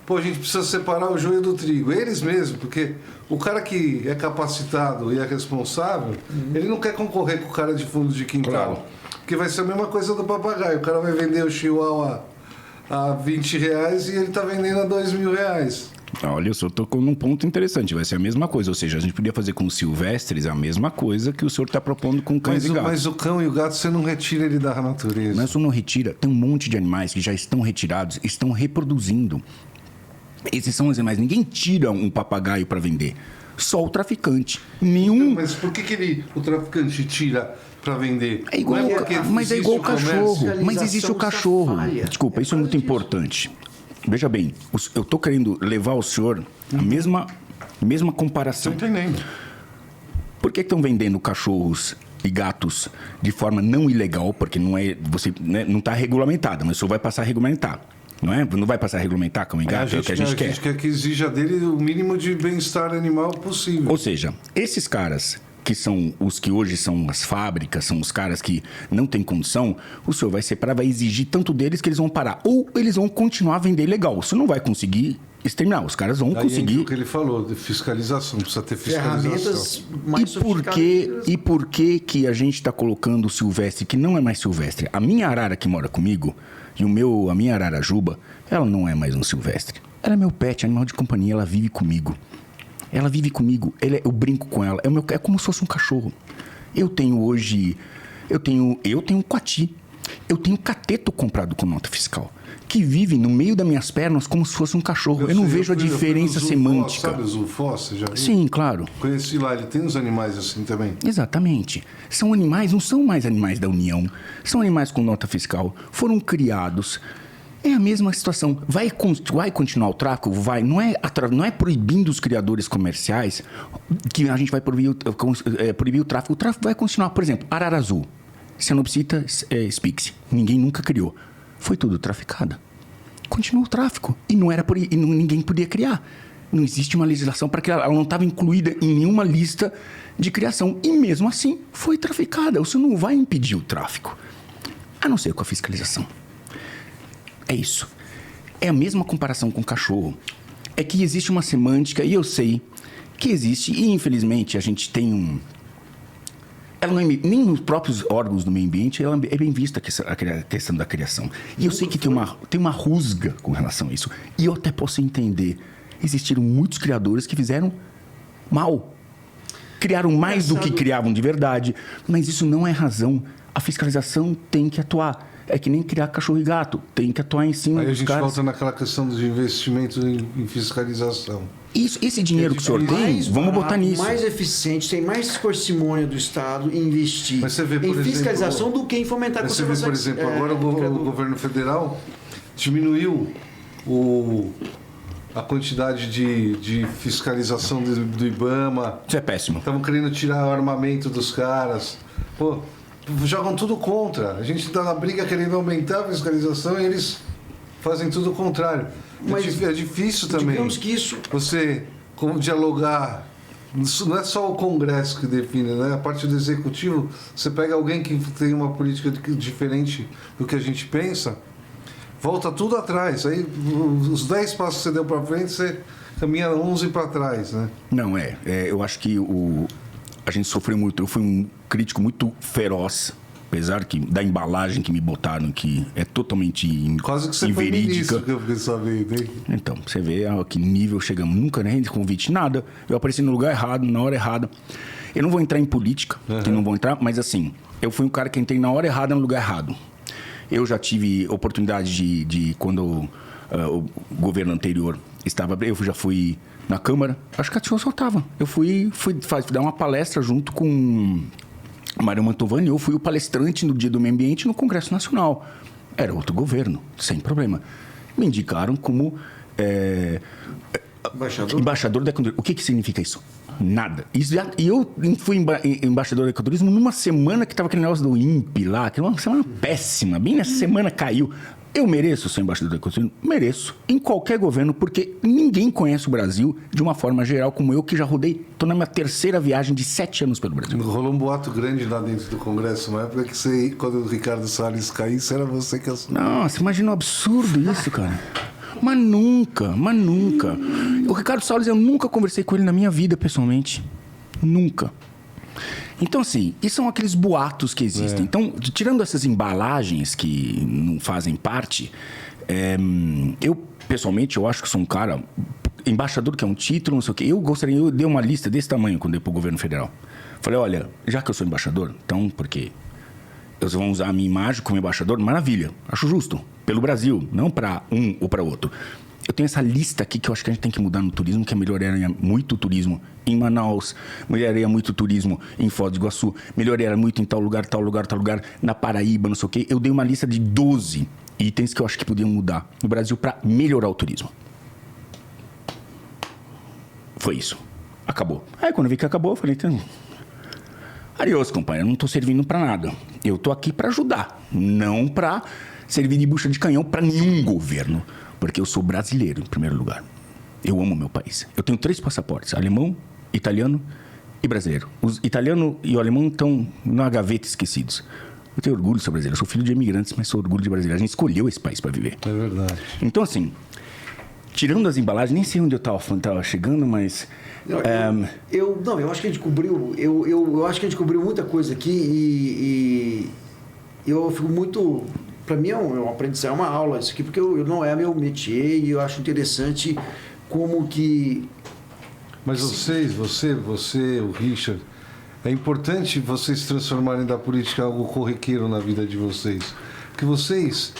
Pô, a gente precisa separar o joio do trigo. Eles mesmos, porque o cara que é capacitado e é responsável, ele não quer concorrer com o cara de fundo de quintal. Claro. Porque vai ser a mesma coisa do papagaio. O cara vai vender o chihuahua a R$20 e ele está vendendo a R$2.000. Olha, eu só tocou num ponto interessante. Vai ser a mesma coisa. Ou seja, a gente podia fazer com os silvestres a mesma coisa que o senhor está propondo com cães e gatos. Mas o cão e o gato, você não retira ele da natureza. Mas o senhor não retira. Tem um monte de animais que já estão retirados, estão reproduzindo. Esses são os animais. Ninguém tira um papagaio para vender. Só o traficante. Nenhum. Então, mas por que o traficante tira para vender? É igual, mas é igual o cachorro. Mas existe o cachorro. Desculpa, isso é muito importante. Veja bem, eu estou querendo levar ao senhor a mesma comparação. Estou entendendo. Por que estão vendendo cachorros e gatos de forma não ilegal? Porque não é, você não está regulamentada, mas o senhor vai passar a regulamentar. Não vai passar a regulamentar cão e gato, é o que a gente quer. A gente quer que exija dele o mínimo de bem-estar animal possível. Ou seja, esses caras que são os que hoje são as fábricas, são os caras que não têm condição, o senhor vai separar, vai exigir tanto deles que eles vão parar. Ou eles vão continuar a vender legal. Você não vai conseguir exterminar. Os caras vão conseguir... o que ele falou, de fiscalização. Precisa ter fiscalização. Ferramentas mais sofisticadas. E por que a gente está colocando o silvestre, que não é mais silvestre? A minha arara que mora comigo... E a minha ararajuba, ela não é mais um silvestre. Ela é meu pet, animal de companhia, ela vive comigo. Ela vive comigo, eu brinco com ela. É como se fosse um cachorro. Eu tenho um coati. Eu tenho cateto comprado com nota fiscal. Que vive no meio das minhas pernas como se fosse um cachorro. Eu não vejo a diferença semântica. Sabe o Zulfó, você já viu? Sim, claro. Conheci lá, ele tem uns animais assim também. Exatamente. São animais, não são mais animais da União. São animais com nota fiscal. Foram criados. É a mesma situação. Vai continuar o tráfico? Vai. Não é proibindo os criadores comerciais que a gente vai proibir o tráfico. O tráfico vai continuar. Por exemplo, arara azul. Cenopsita spix. Ninguém nunca criou. Foi tudo traficado. Continuou o tráfico. E ninguém podia criar. Não existe uma legislação para criar. Ela não estava incluída em nenhuma lista de criação. E mesmo assim, foi traficada. Você não vai impedir o tráfico. A não ser com a fiscalização. É isso. É a mesma comparação com o cachorro. É que existe uma semântica, e eu sei que existe e, infelizmente, a gente tem um... Ela não é, nem nos próprios órgãos do meio ambiente ela é bem vista a questão da criação. E eu sei que tem uma rusga com relação a isso. E eu até posso entender. Existiram muitos criadores que fizeram mal. Criaram mais do que criavam de verdade. Mas isso não é razão. A fiscalização tem que atuar. É que nem criar cachorro e gato. Tem que atuar em cima Aí dos a gente caras. volta naquela questão dos investimentos em fiscalização. Esse dinheiro que o senhor tem, vamos botar nisso. Mais eficiente, tem mais parcimônia do Estado em investir Mas você vê, por em exemplo, fiscalização do que em fomentar a Você vê, conservação. por exemplo, agora o governo federal diminuiu a quantidade de fiscalização do IBAMA. Isso é péssimo. Estavam querendo tirar o armamento dos caras. Pô, jogam tudo contra. A gente está na briga querendo aumentar a fiscalização e eles fazem tudo o contrário. Mas é difícil também. digamos que isso... Você, como dialogar... Isso não é só o Congresso que define, né? A parte do Executivo, você pega alguém que tem uma política diferente do que a gente pensa, volta tudo atrás. Aí, os 10 passos que você deu para frente, você caminha 11 para trás, né? Não, eu acho que a gente sofreu muito. Eu fui um crítico muito feroz, apesar da embalagem que me botaram, que é totalmente Quase que você inverídica. foi ministro, que eu fiquei sabendo, hein? Então, você vê a que nível chegamos. Nunca, nem de convite, nada. Eu apareci no lugar errado, na hora errada. Eu não vou entrar em política, que não vou entrar, mas assim, eu fui um cara que entrei na hora errada, no lugar errado. Eu já tive oportunidade de quando o governo anterior estava... Eu já fui na Câmara, acho que a senhora só estava. Eu fui dar uma palestra junto com Mário Mantovani. Eu fui o palestrante no Dia do Meio Ambiente no Congresso Nacional. Era outro governo, sem problema. Me indicaram como embaixador do ecoturismo. O que significa isso? Nada. E eu fui embaixador do ecoturismo numa semana que estava aquele negócio do INPE lá, que era uma semana péssima. Bem nessa semana caiu. Eu mereço ser embaixador do ecoturismo? Mereço. Em qualquer governo, porque ninguém conhece o Brasil de uma forma geral como eu, que já rodei. Estou na minha 3ª viagem de 7 anos pelo Brasil. Rolou um boato grande lá dentro do Congresso, uma época que você, quando o Ricardo Salles caísse, era você que assumiu. Nossa, imagina um absurdo isso, cara. Mas nunca. O Ricardo Salles, eu nunca conversei com ele na minha vida, pessoalmente. Nunca. Então, assim, e são aqueles boatos que existem. Então, tirando essas embalagens que não fazem parte, eu, pessoalmente, eu acho que sou um cara... Embaixador, que é um título, não sei o quê. Eu dei uma lista desse tamanho quando eu dei pro governo federal. Falei, olha, já que eu sou embaixador, então, porque eles vão usar a minha imagem como embaixador, maravilha. Acho justo. Pelo Brasil, não para um ou para outro. Eu tenho essa lista aqui que eu acho que a gente tem que mudar no turismo, que melhoraria muito o turismo em Manaus, melhoraria muito o turismo em Foz do Iguaçu, melhoraria muito em tal lugar, na Paraíba, não sei o quê. Eu dei uma lista de 12 itens que eu acho que podiam mudar no Brasil para melhorar o turismo. Foi isso. Acabou. Aí quando eu vi que acabou, eu falei... Adiós, companheiro, eu não estou servindo para nada. Eu estou aqui para ajudar, não para servir de bucha de canhão para nenhum governo. Porque eu sou brasileiro, em primeiro lugar. Eu amo meu país. Eu tenho 3 passaportes, alemão, italiano e brasileiro. O italiano e o alemão estão na gaveta esquecidos. Eu tenho orgulho de ser brasileiro. Eu sou filho de imigrantes, mas sou orgulho de brasileiro. A gente escolheu esse país para viver. É verdade. Então, assim, tirando as embalagens, nem sei onde eu estava chegando, mas... Eu acho que a gente cobriu... Eu acho que a gente cobriu muita coisa aqui e eu fico muito... Para mim é um aprendizado, é uma aula isso aqui, porque não é meu métier e eu acho interessante como que... Mas você, o Richard, é importante vocês transformarem da política algo corriqueiro na vida de vocês. Porque vocês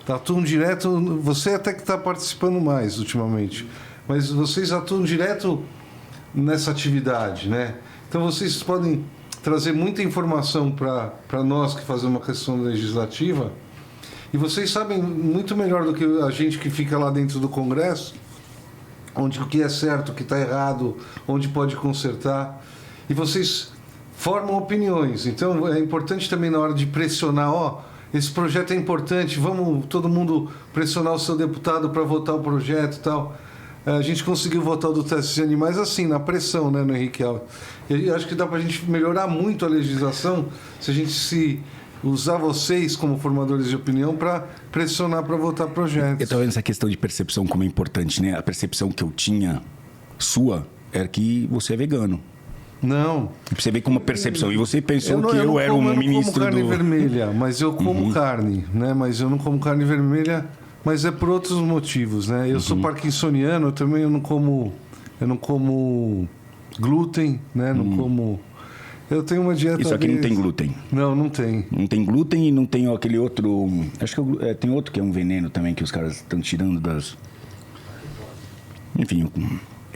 atuam direto, você até que está participando mais ultimamente, mas vocês atuam direto nessa atividade, né? Então vocês podem trazer muita informação para nós que fazemos uma questão legislativa. E vocês sabem muito melhor do que a gente que fica lá dentro do Congresso, onde o que é certo, o que está errado, onde pode consertar. E vocês formam opiniões. Então é importante também na hora de pressionar, esse projeto é importante, vamos todo mundo pressionar o seu deputado para votar o projeto e tal. A gente conseguiu votar o do teste de animais assim, na pressão, né, no Henrique Alves. E acho que dá para a gente melhorar muito a legislação se a gente usar vocês como formadores de opinião para pressionar para votar projetos. Eu estou vendo essa questão de percepção como é importante, né? A percepção que eu tinha, sua, era que você é vegano. Não. Você vê com uma percepção. E você pensou que eu era como, um ministro eu não como carne do... vermelha, mas eu como carne, né? Mas eu não como carne vermelha, mas é por outros motivos, né? Eu sou parkinsoniano, eu não como glúten, né? Não como... Eu tenho uma dieta... Isso aqui não tem glúten. Não tem. Não tem glúten e não tem aquele outro... Acho que tem outro que é um veneno também que os caras estão tirando das... Enfim,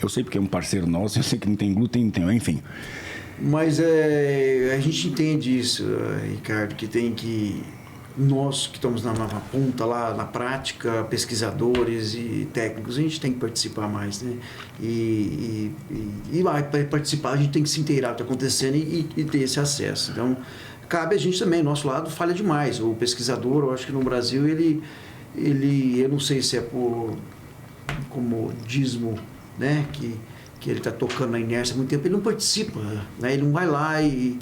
eu sei porque é um parceiro nosso, eu sei que não tem glúten, não tem... Enfim. Mas a gente entende isso, Ricardo, que tem que... Nós que estamos na ponta lá, na prática, pesquisadores e técnicos, a gente tem que participar mais, né? E lá, para participar, a gente tem que se inteirar do que está acontecendo e ter esse acesso. Então, cabe a gente também, nosso lado falha demais. O pesquisador, eu acho que no Brasil, ele eu não sei se é por comodismo, né? Que ele está tocando na inércia há muito tempo, ele não participa, né? Ele não vai lá e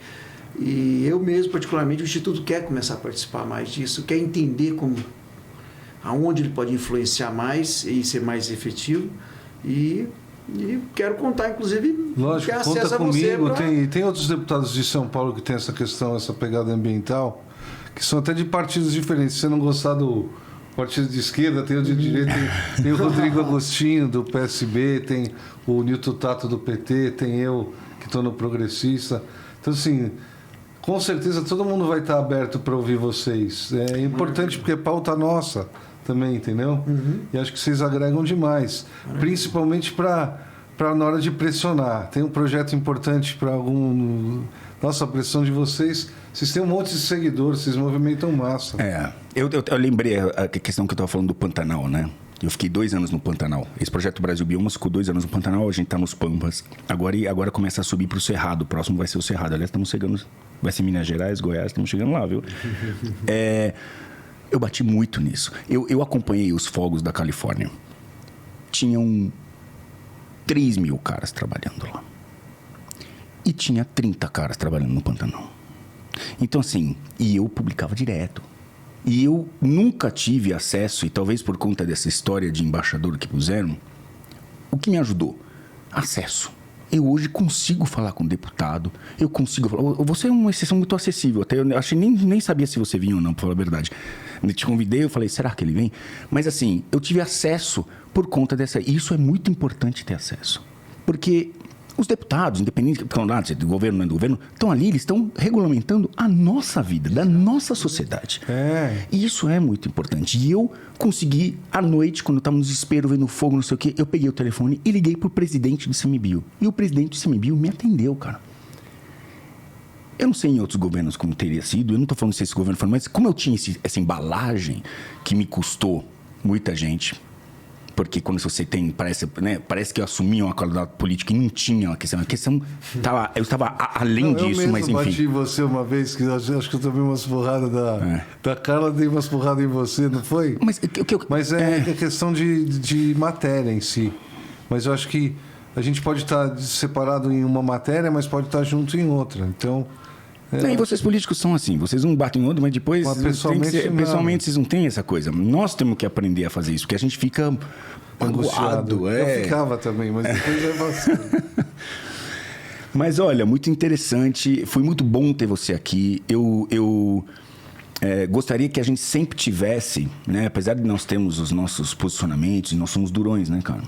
eu mesmo, particularmente, o Instituto quer começar a participar mais disso, quer entender aonde ele pode influenciar mais e ser mais efetivo. E quero contar, inclusive, lógico, ter conta acesso a comigo. você. Tem outros deputados de São Paulo que tem essa questão, essa pegada ambiental, que são até de partidos diferentes. Se você não gostar do partido de esquerda, tem o de direita, tem o Rodrigo Agostinho, do PSB, tem o Nilton Tato, do PT, tem eu, que estou no Progressista. Então, assim... Com certeza todo mundo vai estar aberto para ouvir vocês. É importante porque é pauta nossa também, entendeu? E acho que vocês agregam demais. Principalmente para na hora de pressionar. Tem um projeto importante para algum... Nossa, a pressão de vocês... Vocês têm um monte de seguidores, vocês movimentam massa. Eu lembrei a questão que eu estava falando do Pantanal, né? Eu fiquei 2 anos no Pantanal. Esse projeto Brasil Biomas ficou 2 anos no Pantanal, a gente está nos Pampas. Agora começa a subir para o Cerrado. O próximo vai ser o Cerrado. Aliás, estamos chegando... Vai ser Minas Gerais, Goiás, estamos chegando lá, viu? Eu bati muito nisso. Eu acompanhei os fogos da Califórnia. Tinham 3 mil caras trabalhando lá. E tinha 30 caras trabalhando no Pantanal. Então, assim, e eu publicava direto. E eu nunca tive acesso, e talvez por conta dessa história de embaixador que puseram, o que me ajudou? Acesso. Eu hoje consigo falar com o deputado, eu consigo falar... Você é uma exceção muito acessível, até eu achei, nem sabia se você vinha ou não, para falar a verdade. Eu te convidei, eu falei, será que ele vem? Mas assim, eu tive acesso por conta dessa... E isso é muito importante ter acesso. Porque os deputados, independente que estão lá, do governo, não é do governo, estão ali, eles estão regulamentando a nossa vida, da nossa sociedade. E isso é muito importante. E eu consegui, à noite, quando eu estava no desespero, vendo fogo, não sei o quê, eu peguei o telefone e liguei para o presidente do ICMBio. E o presidente do ICMBio me atendeu, cara. Eu não sei em outros governos como teria sido, eu não estou falando se esse governo foi, mas como eu tinha essa embalagem que me custou muita gente... Porque quando você tem, parece que eu assumi uma qualidade política e não tinha uma questão. A questão eu estava além disso, mas enfim. Eu bati em você uma vez, que acho que eu tomei umas porradas da Carla, dei umas porradas em você, não foi? Mas é questão de matéria em si. Mas eu acho que a gente pode estar separado em uma matéria, mas pode estar junto em outra. Então... E vocês políticos são assim, vocês não batem no outro, mas depois pessoalmente vocês não têm essa coisa. Nós temos que aprender a fazer isso, porque a gente fica magoado. Eu ficava também, mas depois é bastante. Mas olha, muito interessante, foi muito bom ter você aqui. Eu gostaria que a gente sempre tivesse, né? Apesar de nós termos os nossos posicionamentos, nós somos durões, né, cara?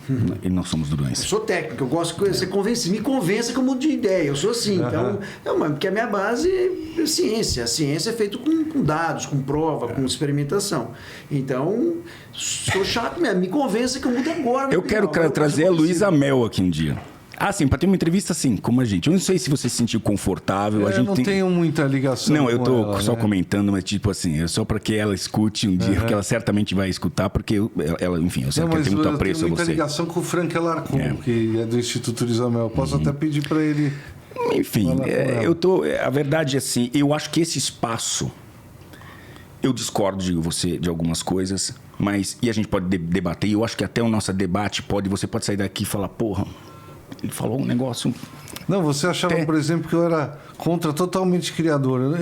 E nós somos durões. Eu sou técnico, eu gosto que você me convença que eu mudo de ideia. Eu sou assim, então, porque a minha base é ciência. A ciência é feita com dados, com prova, com experimentação. Então, sou chato mesmo, me convença que eu mudo agora. Eu quero trazer a Luísa Mel aqui um dia. Sim, para ter uma entrevista assim, como a gente. Eu não sei se você se sentiu confortável. A gente não tenho muita ligação. Não, eu tô ela, só comentando, mas tipo assim, é só para que ela escute um dia, porque ela certamente vai escutar, porque ela, enfim, eu sei que tem muito apreço a você. Eu tenho muita ligação com o Frank Alarcon, que é do Instituto Luísa Mel. Posso até pedir para ele. Enfim, a verdade é assim, eu acho que esse espaço, eu discordo de você de algumas coisas, e a gente pode debater, e eu acho que até o nosso debate você pode sair daqui e falar, porra, ele falou um negócio... Não, você achava, por exemplo, que eu era totalmente criador.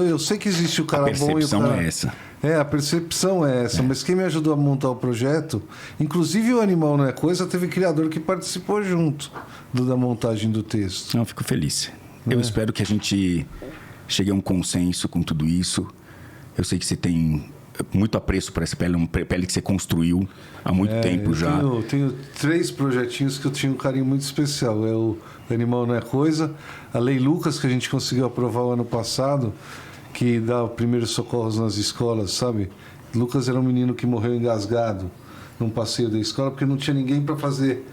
Eu sei que existe o cara bom e o cara... A percepção é essa. A percepção é essa. Mas quem me ajudou a montar o projeto, inclusive o Animal Não É Coisa, teve criador que participou junto da montagem do texto. Não, eu fico feliz. Eu espero que a gente chegue a um consenso com tudo isso. Eu sei que você tem muito apreço por essa pele, uma pele que você construiu há muito tempo já. Tenho 3 projetinhos que eu tinha um carinho muito especial. É o Animal Não É Coisa, a Lei Lucas, que a gente conseguiu aprovar o ano passado, que dá primeiros socorros nas escolas, sabe? Lucas era um menino que morreu engasgado num passeio da escola porque não tinha ninguém para fazer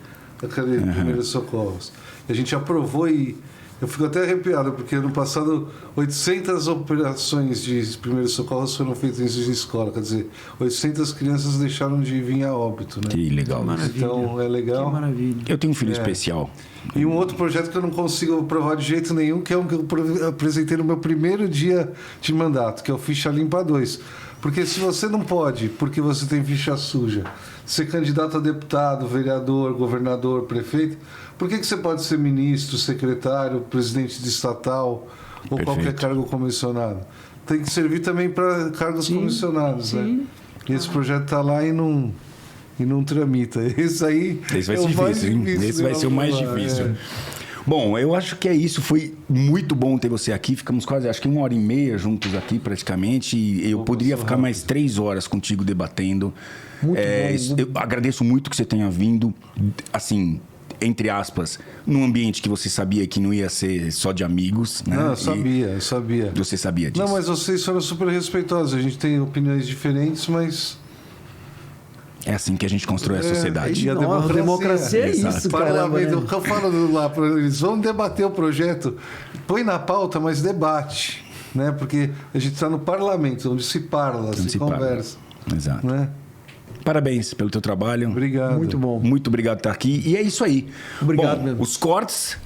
aquele primeiros socorros. E a gente aprovou e eu fico até arrepiado, porque ano passado 800 operações de primeiros socorros foram feitas em escola, quer dizer, 800 crianças deixaram de vir a óbito, né? Que legal. Maravilha. Então é legal. Que maravilha. Eu tenho um filho especial. E um outro projeto que eu não consigo aprovar de jeito nenhum, que é um que eu apresentei no meu primeiro dia de mandato, que é o Ficha Limpa 2. Porque se você não pode, porque você tem ficha suja, ser candidato a deputado, vereador, governador, prefeito, por que você pode ser ministro, secretário, presidente de estatal ou qualquer cargo comissionado? Tem que servir também para cargos comissionados, né? E esse projeto está lá e não tramita. Esse aí vai ser difícil, hein? Esse vai ser o mais difícil. Bom, eu acho que é isso. Foi muito bom ter você aqui. Ficamos quase, acho que 1h30 juntos aqui praticamente. E eu poderia ficar mais 3 horas contigo debatendo. Muito bom. Eu agradeço muito que você tenha vindo, assim, entre aspas, num ambiente que você sabia que não ia ser só de amigos, né? Não, eu sabia. Você sabia disso? Não, mas vocês foram super respeitosos. A gente tem opiniões diferentes, mas... É assim que a gente constrói a sociedade. E a democracia é Exato. isso, caramba, né? O que eu falo lá para eles, vamos debater o projeto, põe na pauta, mas debate, né? Porque a gente está no parlamento, onde se parla, se conversa. Exato. Né? Parabéns pelo teu trabalho. Obrigado. Muito bom. Muito obrigado por estar aqui. E é isso aí. Obrigado Bom, mesmo. os cortes,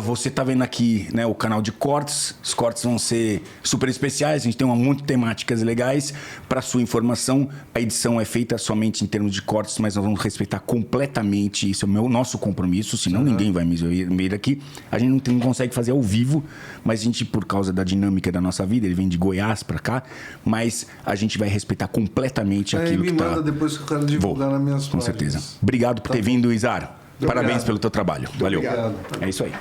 você tá vendo aqui, né, o canal de cortes. Os cortes vão ser super especiais. A gente tem um monte de temáticas legais. Para sua informação, a edição é feita somente em termos de cortes, mas nós vamos respeitar completamente. Isso é o nosso compromisso, senão ninguém vai me ver aqui. A gente não consegue fazer ao vivo, mas a gente, por causa da dinâmica da nossa vida, ele vem de Goiás para cá, mas a gente vai respeitar completamente aquilo que tá... Depois que eu quero divulgar nas minhas Com páginas. certeza. Obrigado por ter vindo, Izar. Obrigado. Parabéns pelo teu trabalho. Valeu. Obrigado. É isso aí.